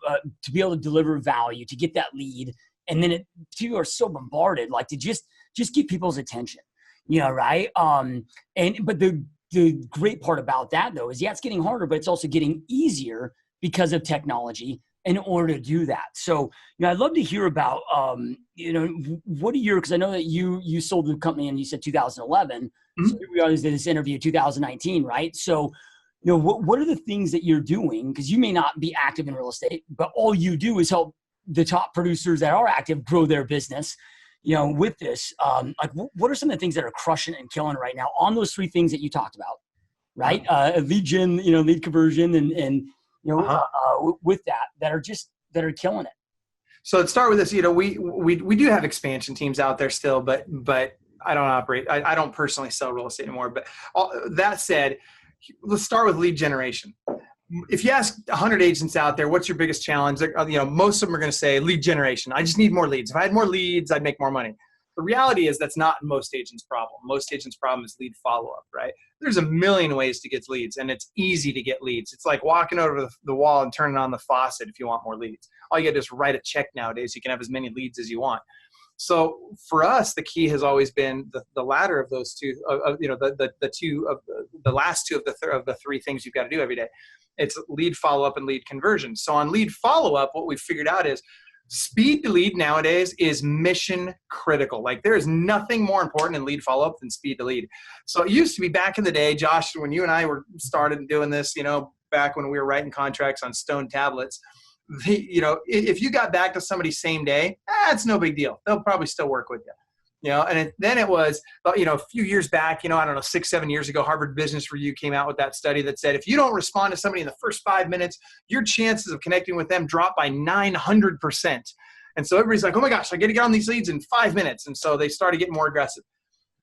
to be able to deliver value, to get that lead. And then people are so bombarded, like to just get people's attention, right. But the great part about that though is it's getting harder, but it's also getting easier because of technology in order to do that. So, I'd love to hear about, what are your, because I know that you sold the company and you said 2011. So we always did this interview 2019, right? So, what are the things that you're doing? Because you may not be active in real estate, but all you do is help the top producers that are active grow their business, with this. Like what are some of the things that are crushing and killing right now on those three things that you talked about, right? Lead gen, lead conversion and with that are killing it. So let's start with this. We do have expansion teams out there still, but I don't operate. I don't personally sell real estate anymore. But that said, let's start with lead generation. If you ask 100 agents out there, what's your biggest challenge? Most of them are going to say lead generation. I just need more leads. If I had more leads, I'd make more money. The reality is that's not most agents' problem. Most agents' problem is lead follow-up, right? There's a million ways to get leads, and it's easy to get leads. It's like walking over the wall and turning on the faucet if you want more leads. All you got to do is write a check nowadays. You can have as many leads as you want. So for us, the key has always been the latter of those two, the last two of the three things you've got to do every day. It's lead follow-up and lead conversion. So on lead follow-up, what we've figured out is speed to lead nowadays is mission critical. Like there is nothing more important in lead follow-up than speed to lead. So it used to be back in the day, Josh, when you and I were started doing this, back when we were writing contracts on stone tablets, if you got back to somebody same day, it's no big deal. They'll probably still work with you. Then it was, a few years back, 6-7 years ago, Harvard Business Review came out with that study that said, if you don't respond to somebody in the first 5 minutes, your chances of connecting with them drop by 900%. And so everybody's like, oh my gosh, I got to get on these leads in 5 minutes. And so they started getting more aggressive.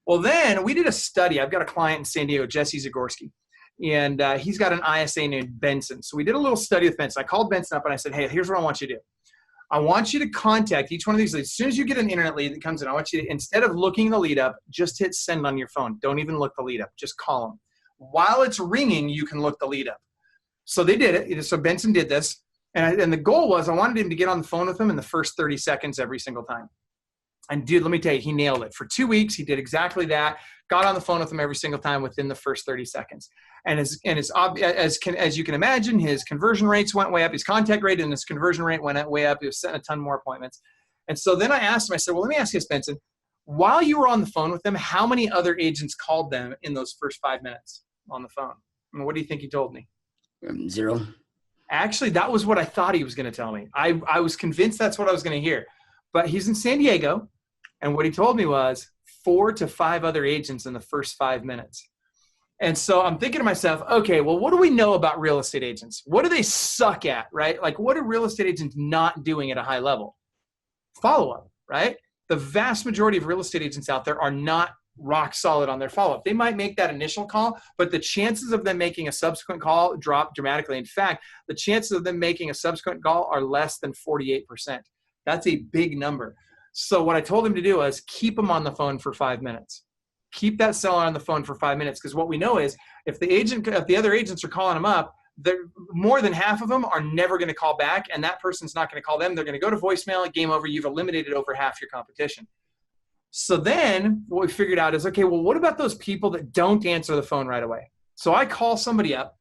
Well, then we did a study. I've got a client in San Diego, Jesse Zagorski, and he's got an ISA named Benson. So we did a little study with Benson. I called Benson up and I said, hey, here's what I want you to do. I want you to contact each one of these leads. As soon as you get an internet lead that comes in, I want you to, instead of looking the lead up, just hit send on your phone. Don't even look the lead up. Just call them. While it's ringing, you can look the lead up. So they did it. So Benson did this. And the goal was I wanted him to get on the phone with them in the first 30 seconds every single time. And dude, let me tell you, he nailed it. For 2 weeks, he did exactly that. Got on the phone with them every single time within the first 30 seconds. And as you can imagine, his conversion rates went way up. His contact rate and his conversion rate went way up. He was setting a ton more appointments. And so then I asked him, I said, well, let me ask you this, Benson. While you were on the phone with them, how many other agents called them in those first 5 minutes on the phone? And what do you think he told me? 0. Actually, that was what I thought he was going to tell me. I was convinced that's what I was going to hear. But he's in San Diego. And what he told me was 4 to 5 other agents in the first 5 minutes. And so I'm thinking to myself, okay, well, what do we know about real estate agents? What do they suck at, right? Like, what are real estate agents not doing at a high level? Follow-up, right? The vast majority of real estate agents out there are not rock solid on their follow-up. They might make that initial call, but the chances of them making a subsequent call drop dramatically. In fact, the chances of them making a subsequent call are less than 48%. That's a big number. So what I told him to do was keep him on the phone for 5 minutes. Keep that seller on the phone for 5 minutes, because what we know is if the other agents are calling them up, more than half of them are never going to call back, and that person's not going to call them. They're going to go to voicemail, game over. You've eliminated over half your competition. So then what we figured out is, okay, well, what about those people that don't answer the phone right away? So I call somebody up,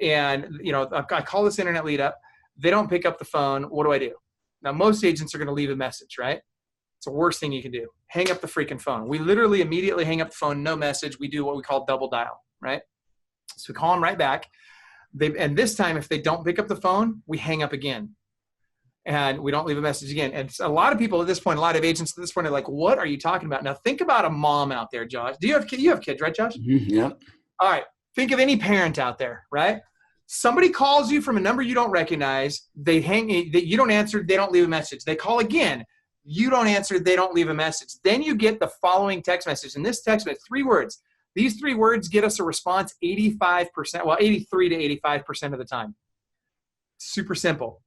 and I call this internet lead up. They don't pick up the phone. What do? Now, most agents are going to leave a message, right? It's the worst thing you can do. Hang up the freaking phone. We literally immediately hang up the phone, no message. We do what we call double dial, right? So we call them right back. And this time, if they don't pick up the phone, we hang up again. And we don't leave a message again. And a lot of people at this point, a lot of agents at this point are like, what are you talking about? Now, think about a mom out there, Josh. You have kids, right, Josh? Mm-hmm. Yep. All right. Think of any parent out there, right? Somebody calls you from a number you don't recognize. You don't answer. They don't leave a message. They call again. You don't answer. They don't leave a message. Then you get the following text message. And this text message, 3 words. These 3 words get us a response 85%, well, 83 to 85% of the time. Super simple.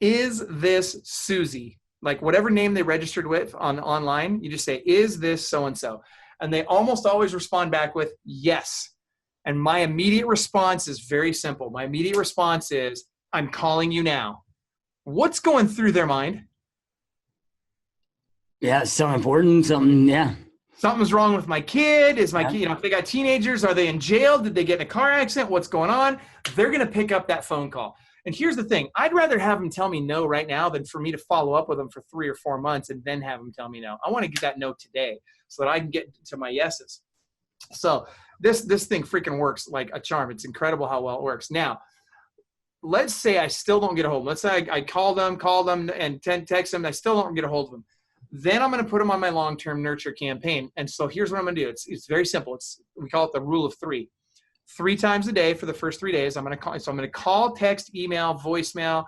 Is this Susie? Like whatever name they registered with online, you just say, is this so-and-so? And they almost always respond back with yes. And my immediate response is very simple. My immediate response is, I'm calling you now. What's going through their mind? Yeah, something important, something, yeah. Something's wrong with my kid. Is my kid, if they got teenagers, are they in jail? Did they get in a car accident? What's going on? They're going to pick up that phone call. And here's the thing. I'd rather have them tell me no right now than for me to follow up with them for 3 or 4 months and then have them tell me no. I want to get that no today so that I can get to my yeses. So this thing freaking works like a charm. It's incredible how well it works. Now, let's say I still don't get a hold of them. Let's say I call them and text them. And I still don't get a hold of them. Then I'm going to put them on my long-term nurture campaign. And so here's what I'm going to do. It's very simple. We call it the rule of 3. 3 times a day for the first 3 days. I'm going to call, text, email, voicemail,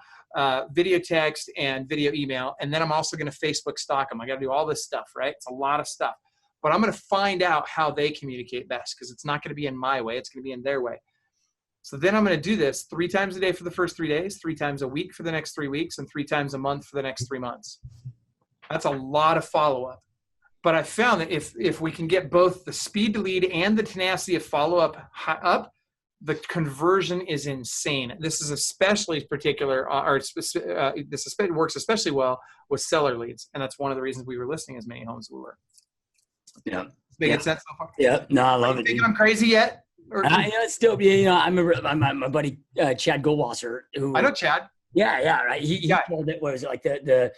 video text, and video email. And then I'm also going to Facebook stalk them. I got to do all this stuff, right? It's a lot of stuff. But I'm going to find out how they communicate best because it's not going to be in my way. It's going to be in their way. So then I'm going to do this 3 times a day for the first 3 days, 3 times a week for the next 3 weeks, and 3 times a month for the next 3 months. That's a lot of follow-up. But I found that if we can get both the speed to lead and the tenacity of follow-up up, the conversion is insane. This is especially particular, this works especially well with seller leads. And that's one of the reasons we were listing as many homes as we were. Yeah. Making sense so far? Yeah. No, I love it. Thinking I'm crazy yet? It's still, I remember my buddy Chad Goldwasser, who I know Chad. Yeah, right. He called it, what was it, like the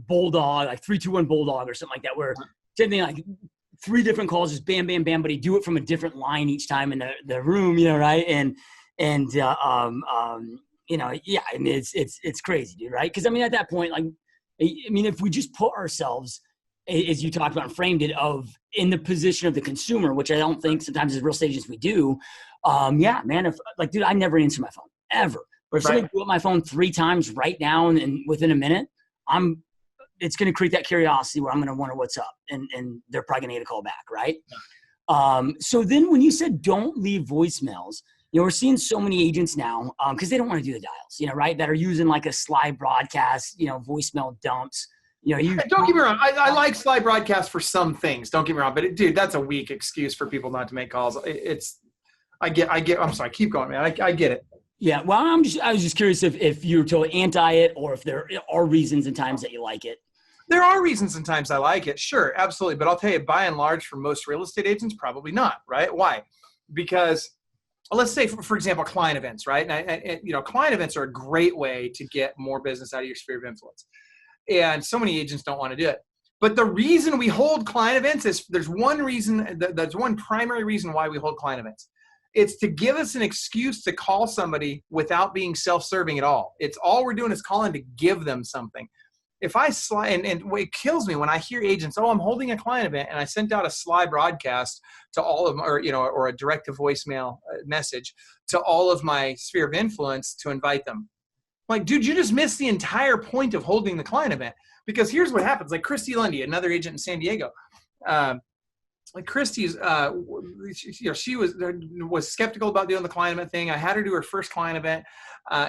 bulldog, like 3-2-1 bulldog or something like that, where same thing, like 3 different calls, just bam, bam, bam, but he'd do it from a different line each time in the room, right? And I mean, it's crazy, dude, right? Because I mean, at that point, like, I mean, if we just put ourselves, as you talked about and framed it, in the position of the consumer, which I don't think sometimes as real estate agents we do, if like, dude, I never answer my phone ever. But if somebody blew up my phone 3 times right now and within a minute, it's going to create that curiosity where I'm going to wonder what's up, and they're probably going to get a call back, right? Yeah. So then when you said don't leave voicemails, we're seeing so many agents now because they don't want to do the dials, right, that are using like a slide broadcast, voicemail dumps. Don't get me wrong. I like slide broadcast for some things. Don't get me wrong, but dude, that's a weak excuse for people not to make calls. I get. I'm sorry. Keep going, man. I get it. Yeah. Well, I was just curious if you're totally anti it or if there are reasons and times that you like it. There are reasons and times I like it. Sure, absolutely. But I'll tell you, by and large, for most real estate agents, probably not. Right? Why? Because let's say, for example, client events, right? And client events are a great way to get more business out of your sphere of influence. And so many agents don't want to do it. But the reason we hold client events is there's one primary reason why we hold client events. It's to give us an excuse to call somebody without being self-serving at all. It's all we're doing is calling to give them something. If I slide, and it kills me when I hear agents, I'm holding a client event, and I sent out a slide broadcast to all of them, or a direct to voicemail message to all of my sphere of influence to invite them. Like, dude, you just missed the entire point of holding the client event. Because here's what happens. Like Christy Lundy, another agent in San Diego, like Christy's, she was skeptical about doing the client event thing. I had her do her first client event.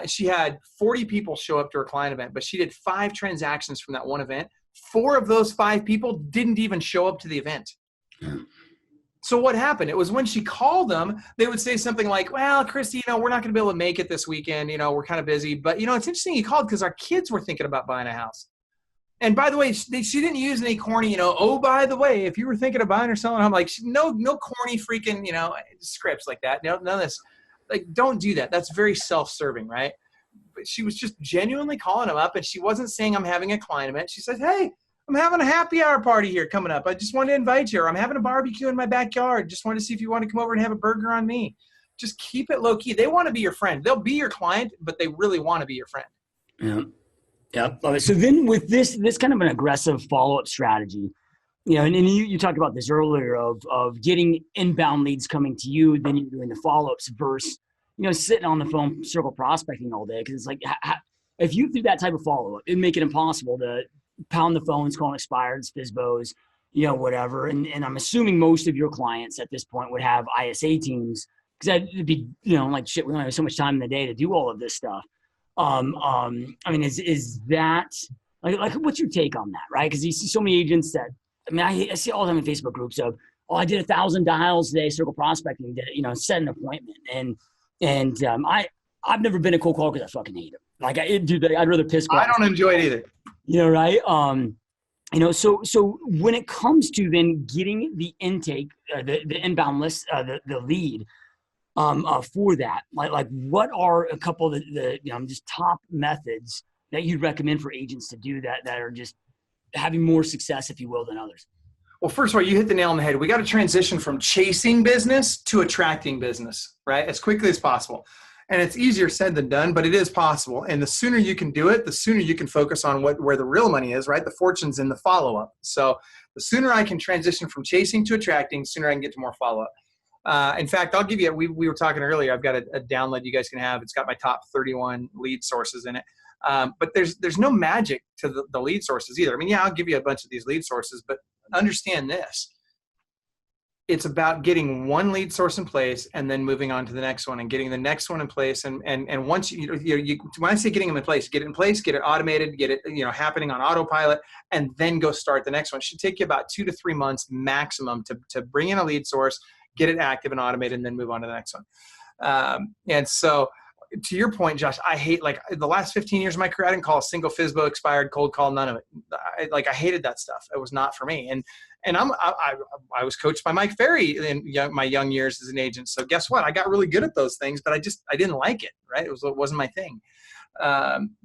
She had 40 people show up to her client event, but she did 5 transactions from that one event. 4 of those 5 people didn't even show up to the event. So what happened? It was when she called them, they would say something like, well, Christy, we're not going to be able to make it this weekend. We're kind of busy. But, it's interesting you called because our kids were thinking about buying a house. And by the way, she didn't use any corny, oh, by the way, if you were thinking of buying or selling, I'm like, no corny freaking, scripts like that. No, none of this. Like, don't do that. That's very self-serving, right? but she was just genuinely calling them up, and she wasn't saying, I'm having a client event. She said, hey, I'm having a happy hour party here coming up. I just wanted to invite you. Or I'm having a barbecue in my backyard. Just wanted to see if you want to come over and have a burger on me. Just keep it low key. They want to be your friend. They'll be your client, but they really want to be your friend. Yeah. Yeah. Love it. So then with this kind of an aggressive follow-up strategy, and you talked about this earlier of getting inbound leads coming to you, then you're doing the follow-ups versus, sitting on the phone circle prospecting all day. Cause it's like, if you do that type of follow-up, it'd make it impossible to pound the phones, calling expireds, FISBOs, whatever. And I'm assuming most of your clients at this point would have ISA teams, because it'd be, like shit, we only have so much time in the day to do all of this stuff. I mean, is that like what's your take on that, right? Because you see so many agents that, I see all the time in Facebook groups of, I did 1,000 dials today, circle prospecting, set an appointment. And I've never been a cold caller because I fucking hate it. Like I'd rather piss off. I don't enjoy it either. Right? So when it comes to then getting the intake, the inbound list, the lead, for that, like what are a couple of the just top methods that you'd recommend for agents to do that are just having more success, if you will, than others? Well, first of all, you hit the nail on the head. We got to transition from chasing business to attracting business, right? As quickly as possible. And it's easier said than done, but it is possible. And the sooner you can do it, the sooner you can focus on where the real money is, right? The fortune's in the follow-up. So the sooner I can transition from chasing to attracting, the sooner I can get to more follow-up. In fact, I'll give you, we were talking earlier, I've got a download you guys can have. It's got my top 31 lead sources in it. But there's no magic to the lead sources either. I mean, I'll give you a bunch of these lead sources, but understand this. It's about getting one lead source in place and then moving on to the next one and getting the next one in place. And once when I say getting them in place, get it automated, get it, happening on autopilot, and then go start the next one. It should take you about 2 to 3 months maximum to bring in a lead source, get it active and automated, and then move on to the next one. And so, to your point, Josh, I hate, like, the last 15 years of my career, I didn't call a single FISBO, expired, cold call, none of it. I hated that stuff. It was not for me. And I was coached by Mike Ferry in my young years as an agent. So guess what? I got really good at those things, but I didn't like it. Right? It wasn't my thing.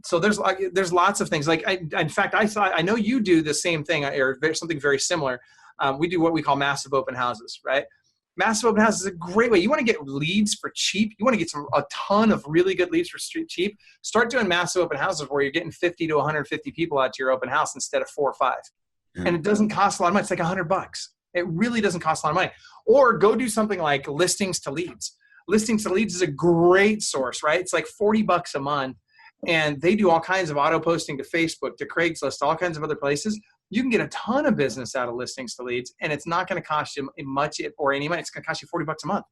So there's lots of things. Like in fact, I know you do the same thing or something very similar. We do what we call massive open houses, right? Massive open house is a great way. You want to get leads for cheap. You want to get a ton of really good leads for cheap. Start doing massive open houses where you're getting 50 to 150 people out to your open house instead of 4 or 5. Yeah. And it doesn't cost a lot of money. It's like $100. It really doesn't cost a lot of money. Or go do something like listings to leads. Listings to leads is a great source, right? It's like $40 a month. And they do all kinds of auto posting to Facebook, to Craigslist, all kinds of other places. You can get a ton of business out of listings to leads, and it's not going to cost you much or any money. It's going to cost you $40 a month,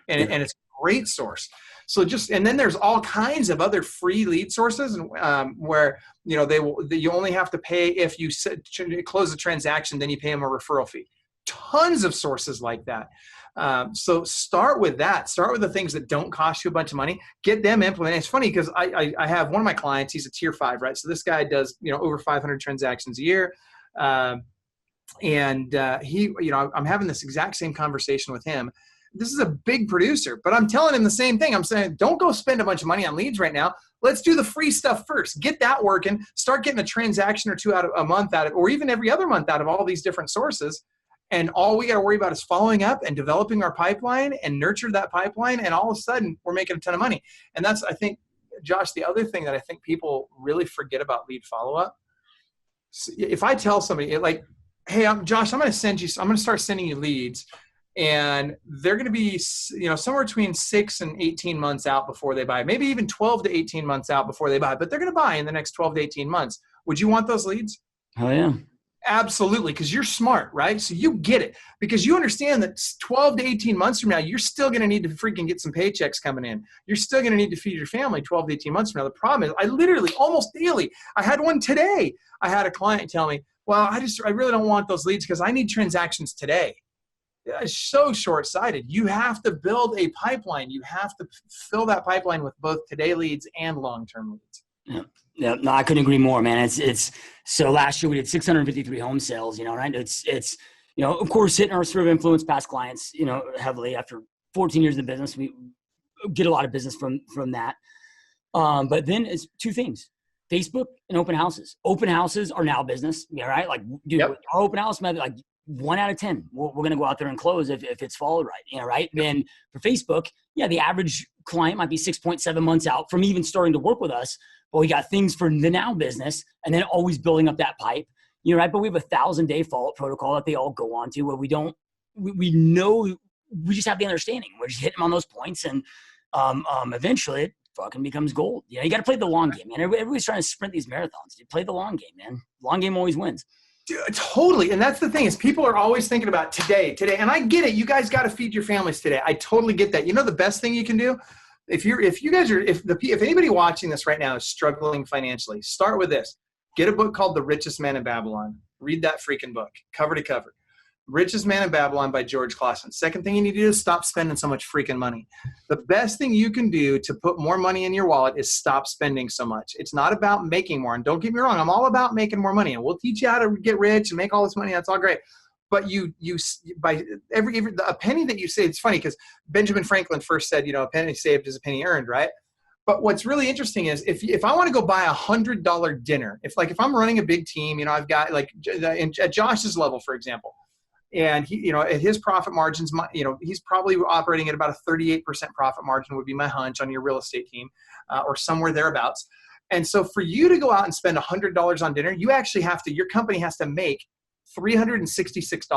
and it's a great source. So and then there's all kinds of other free lead sources, where you only have to pay if you close a transaction, then you pay them a referral fee. Tons of sources like that. So start with that. Start with the things that don't cost you a bunch of money. Get them implemented. It's funny because I have one of my clients. He's a tier 5, right? So this guy does over 500 transactions a year, and he I'm having this exact same conversation with him. This is a big producer, but I'm telling him the same thing. I'm saying, don't go spend a bunch of money on leads right now. Let's do the free stuff first. Get that working. Start getting a transaction or two out of a month out of, or even every other month out of all these different sources. And all we got to worry about is following up and developing our pipeline and nurture that pipeline. And all of a sudden we're making a ton of money. And that's, I think, Josh, the other thing that I think people really forget about lead follow-up. If I tell somebody like, hey, Josh, I'm going to start sending you leads, and they're going to be, somewhere between 6 and 18 months out before they buy, maybe even 12 to 18 months out before they buy, but they're going to buy in the next 12 to 18 months. Would you want those leads? Oh yeah. Absolutely, because you're smart, right? So you get it, because you understand that 12 to 18 months from now, you're still going to need to freaking get some paychecks coming in. You're still going to need to feed your family 12 to 18 months from now. The problem is, I literally, almost daily, I had one today. I had a client tell me, well, I really don't want those leads because I need transactions today. It's so short-sighted. You have to build a pipeline. You have to fill that pipeline with both today leads and long-term leads. Yeah. Yeah, no, I couldn't agree more, man. It's so last year we did 653 home sales, right? It's of course, hitting our sphere of influence past clients, heavily. After 14 years in the business, we get a lot of business from that. But then it's two things: Facebook and open houses. Open houses are now business. Yeah, right. Like, dude, our open house method, like 1 out of 10, we're going to go out there and close if it's followed right. You know, right. Then for Facebook, yeah, the average client might be 6.7 months out from even starting to work with us. But we got things for the now business, and then always building up that pipe. You know, right. But we have a 1,000-day follow-up protocol that they all go on to, where we don't. We know, we just have the understanding. We're just hitting them on those points, and eventually it fucking becomes gold. You know, you got to play the long game, man. Everybody's trying to sprint these marathons. You play the long game, man. Long game always wins. Dude, totally. And that's the thing, is people are always thinking about today. And I get it. You guys got to feed your families today. I totally get that. You know, the best thing you can do, if anybody watching this right now is struggling financially, start with this. Get a book called The Richest Man in Babylon. Read that freaking book, cover to cover. Richest Man in Babylon by George Clason. Second thing you need to do is stop spending so much freaking money. The best thing you can do to put more money in your wallet is stop spending so much. It's not about making more. And don't get me wrong, I'm all about making more money. And we'll teach you how to get rich and make all this money. That's all great. But by a penny that you save, it's funny because Benjamin Franklin first said, you know, a penny saved is a penny earned, right? But what's really interesting is if I want to go buy $100 dinner, if I'm running a big team, you know, I've got like at Josh's level, for example, and he, you know, at his profit margins, you know, he's probably operating at about a 38% profit margin would be my hunch on your real estate team, or somewhere thereabouts. And so for you to go out and spend $100 on dinner, you actually your company has to make $366.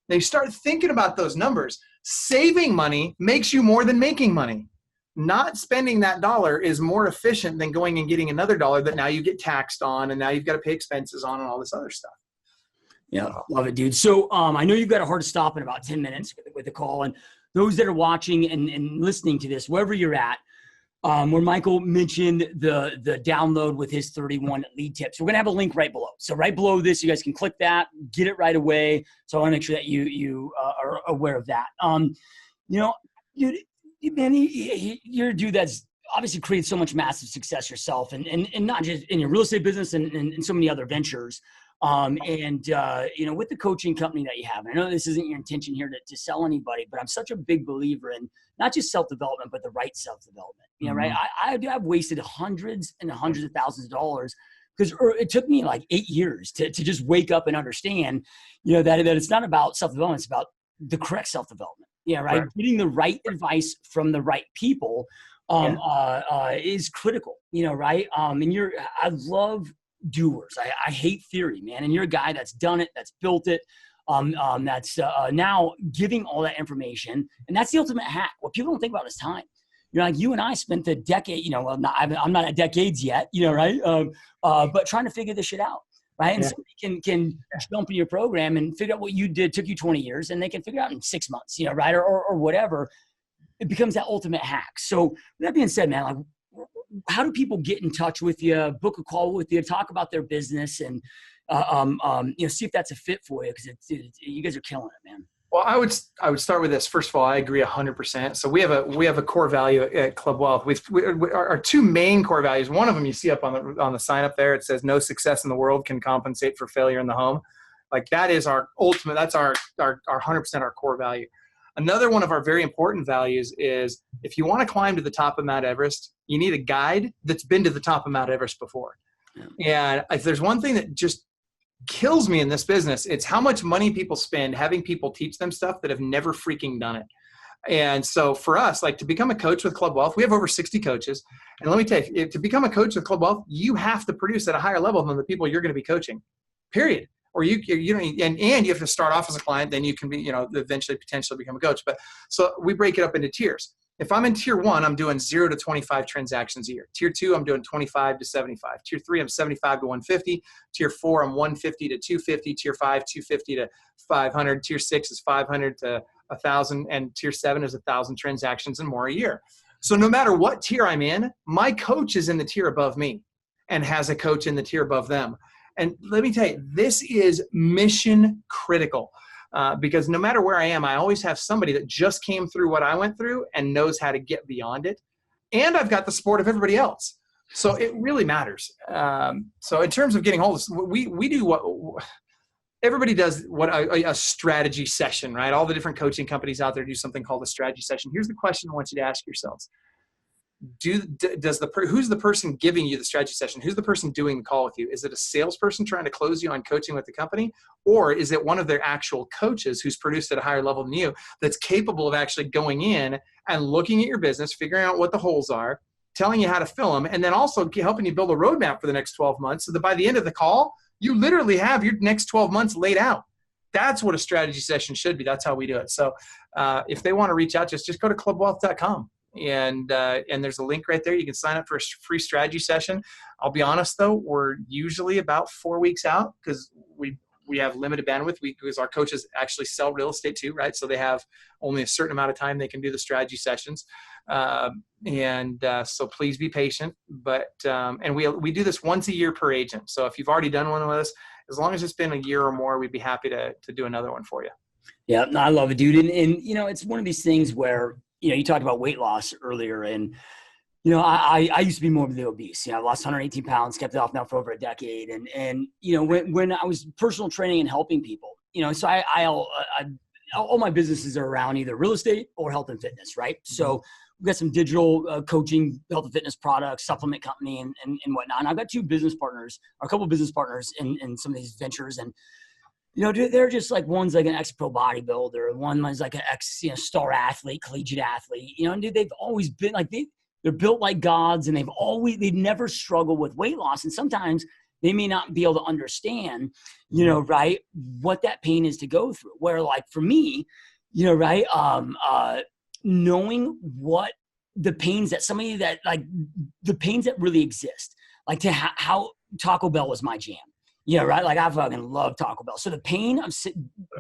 Now you start thinking about those numbers. Saving money makes you more than making money. Not spending that dollar is more efficient than going and getting another dollar that now you get taxed on, and now you've got to pay expenses on and all this other stuff. Yeah, love it, dude. So I know you've got a hard stop in about 10 minutes with the call. And those that are watching and listening to this, wherever you're at, where Michael mentioned the download with his 31 lead tips, we're going to have a link right below. So right below this, you guys can click that, get it right away. So I want to make sure that you are aware of that. You know, man, you're a dude that's obviously created so much massive success yourself, and not just in your real estate business and so many other ventures. You know, with the coaching company that you have, and I know this isn't your intention here to sell anybody, but I'm such a big believer in not just self-development, but the right self-development. You know, right? I have wasted hundreds and hundreds of thousands of dollars because it took me like 8 years to just wake up and understand, you know, that it's not about self-development, it's about the correct self-development. Yeah, right. Correct. Getting the right advice from the right people is critical. You know, right? I love doers. I hate theory, man. And you're a guy that's done it, that's built it, that's now giving all that information. And that's the ultimate hack. What people don't think about is time. You know, like you and I spent a decade, you know, I'm not at decades yet, you know, right? But trying to figure this shit out, right? And somebody can jump in your program and figure out what you did, took you 20 years, and they can figure it out in 6 months, you know, right? Or whatever. It becomes that ultimate hack. So with that being said, man, like, how do people get in touch with you, book a call with you, talk about their business, and you know, see if that's a fit for you? Because you guys are killing it, man. Well, I would start with this. First of all, I agree 100%. So we have a core value at Club Wealth. Our two main core values. One of them you see up on the sign up there. It says no success in the world can compensate for failure in the home. Like that is our ultimate. That's our 100% our core value. Another one of our very important values is if you want to climb to the top of Mount Everest, you need a guide that's been to the top of Mount Everest before. Yeah. And if there's one thing that just kills me in this business, it's how much money people spend having people teach them stuff that have never freaking done it. And so for us, like to become a coach with Club Wealth, we have over 60 coaches. And let me tell you, to become a coach with Club Wealth, you have to produce at a higher level than the people you're going to be coaching, period. Or you know, and you have to start off as a client, then you can be, you know, eventually potentially become a coach. But so we break it up into tiers. If I'm in tier 1, I'm doing 0 to 25 transactions a year. Tier 2, I'm doing 25 to 75. Tier 3, I'm 75 to 150. Tier 4, I'm 150 to 250. Tier 5, 250 to 500. Tier 6 is 500 to 1,000. And tier 7 is 1,000 transactions and more a year. So no matter what tier I'm in, my coach is in the tier above me and has a coach in the tier above them. And let me tell you, this is mission critical because no matter where I am, I always have somebody that just came through what I went through and knows how to get beyond it. And I've got the support of everybody else. So it really matters. So in terms of getting hold of, we do what everybody does, what a strategy session, right? All the different coaching companies out there do something called a strategy session. Here's the question I want you to ask yourselves. who's the person giving you the strategy session? Who's the person doing the call with you? Is it a salesperson trying to close you on coaching with the company? Or is it one of their actual coaches who's produced at a higher level than you that's capable of actually going in and looking at your business, figuring out what the holes are, telling you how to fill them, and then also helping you build a roadmap for the next 12 months so that by the end of the call, you literally have your next 12 months laid out. That's what a strategy session should be. That's how we do it. So if they want to reach out to us, just go to clubwealth.com. And there's a link right there. You can sign up for a free strategy session. I'll be honest though, we're usually about 4 weeks out because we have limited bandwidth because our coaches actually sell real estate too, right? So they have only a certain amount of time they can do the strategy sessions. So please be patient, and we do this once a year per agent. So if you've already done one with us, as long as it's been a year or more, we'd be happy to do another one for you. Yeah, I love it, dude. And it's one of these things where, you talked about weight loss earlier, and, I used to be morbidly obese. I lost 118 pounds, kept it off now for over a decade. And when I was personal training and helping people, so all my businesses are around either real estate or health and fitness, right? So we've got some digital coaching, health and fitness products, supplement company and whatnot. And I've got a couple business partners in some of these ventures. And, they're just like, one's like an ex-pro bodybuilder, and one was like an star athlete, collegiate athlete, and dude, they've always been like, they're built like gods, and they've never struggled with weight loss. And sometimes they may not be able to understand, right, what that pain is to go through. Where like for me, right, knowing what the pains that the pains that really exist, like how Taco Bell was my jam. Right. Like I fucking love Taco Bell. So the pain of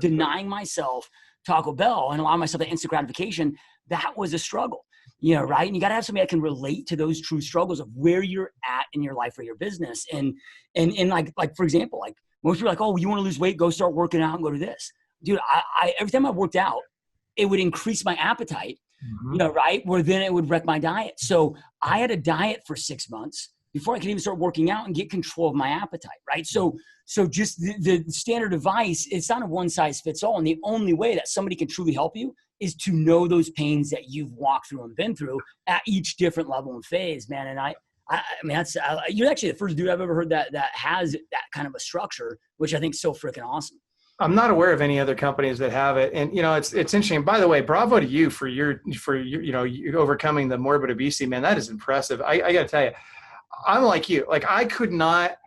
denying myself Taco Bell and allowing myself that instant gratification, that was a struggle, right. And you got to have somebody that can relate to those true struggles of where you're at in your life or your business. And like, for example, like most people are like, oh, you want to lose weight, go start working out and go to this. Dude, I every time I worked out, it would increase my appetite, right. Where then it would wreck my diet. So I had a diet for 6 months before I could even start working out and get control of my appetite, right? So just the standard advice, it's not a one size fits all. And the only way that somebody can truly help you is to know those pains that you've walked through and been through at each different level and phase, man. And I mean, you're actually the first dude I've ever heard that has that kind of a structure, which I think is so freaking awesome. I'm not aware of any other companies that have it. And, it's interesting. By the way, bravo to you for your overcoming the morbid obesity, man. That is impressive. I got to tell you, I'm like you. Like I could not,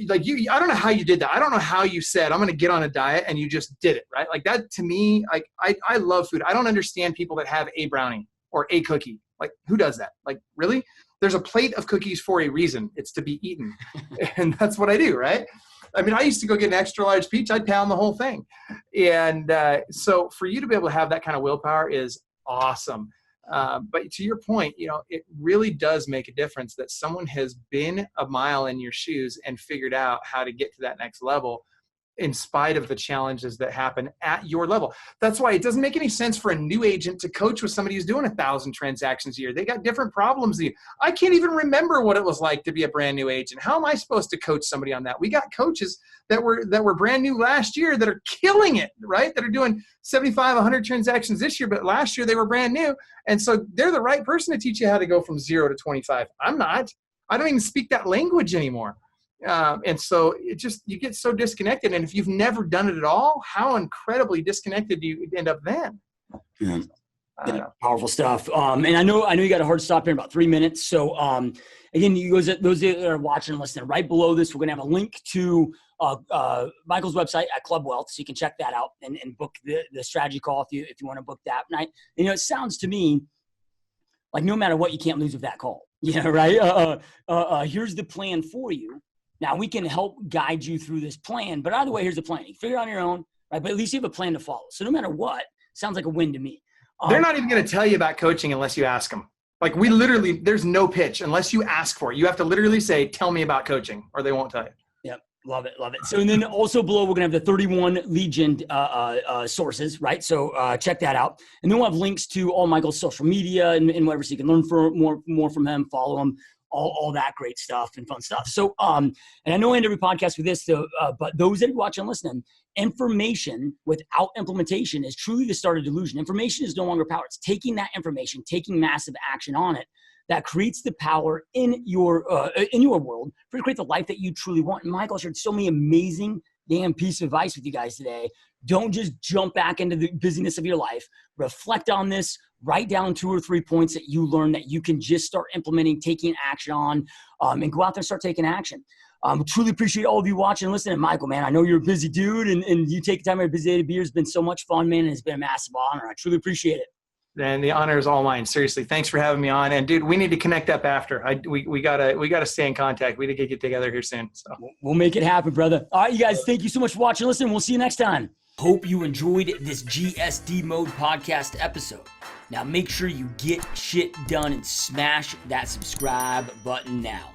like you, I don't know how you did that. I don't know how you said, I'm going to get on a diet and you just did it, right? Like that to me, like I love food. I don't understand people that have a brownie or a cookie. Like who does that? Like really? There's a plate of cookies for a reason. It's to be eaten. And that's what I do, right? I mean, I used to go get an extra large peach. I'd pound the whole thing. And so for you to be able to have that kind of willpower is awesome. But to your point, it really does make a difference that someone has been a mile in your shoes and figured out how to get to that next level in spite of the challenges that happen at your level. That's why it doesn't make any sense for a new agent to coach with somebody who's doing 1,000 transactions a year. They got different problems than you. I can't even remember what it was like to be a brand new agent. How am I supposed to coach somebody on that? We got coaches that were brand new last year that are killing it, right? That are doing 75, 100 transactions this year, but last year they were brand new. And so they're the right person to teach you how to go from 0 to 25. I'm not. I don't even speak that language anymore. And so you get so disconnected. And if you've never done it at all, how incredibly disconnected do you end up then? Yeah, powerful stuff. And I know you got a hard stop here in about 3 minutes. So again, those that are watching and listening, right below this, we're going to have a link to Michael's website at Club Wealth. So you can check that out and book the strategy call if you want to book that. And it sounds to me like no matter what, you can't lose with that call. Yeah, right. Here's the plan for you. Now we can help guide you through this plan, but either way, here's the plan. You can figure it out on your own, right? But at least you have a plan to follow. So no matter what, sounds like a win to me. They're not even going to tell you about coaching unless you ask them. Like there's no pitch unless you ask for it. You have to literally say, tell me about coaching, or they won't tell you. Yep. Love it. So, and then also below, we're going to have the 31 lead gen sources, right? So check that out. And then we'll have links to all Michael's social media and whatever, so you can learn more from him, follow him, all that great stuff and fun stuff. So, and I know I end every podcast with this, but those that watch and listen, information without implementation is truly the start of delusion. Information is no longer power. It's taking that information, taking massive action on it, that creates the power in your world for to create the life that you truly want. And Michael shared so many amazing damn piece of advice with you guys today. Don't just jump back into the busyness of your life. Reflect on this. Write down 2 or 3 points that you learned that you can just start implementing, taking action on, and go out there and start taking action. Truly appreciate all of you watching and listening. Michael, man, I know you're a busy dude, and you take the time out of a busy day to be here. It's been so much fun, man, and it's been a massive honor. I truly appreciate it. And the honor is all mine. Seriously, thanks for having me on. And dude, we need to connect up after. We gotta stay in contact. We need to get together here soon. So we'll make it happen, brother. All right, you guys, thank you so much for watching and listening. We'll see you next time. Hope you enjoyed this GSD Mode podcast episode. Now make sure you get shit done and smash that subscribe button now.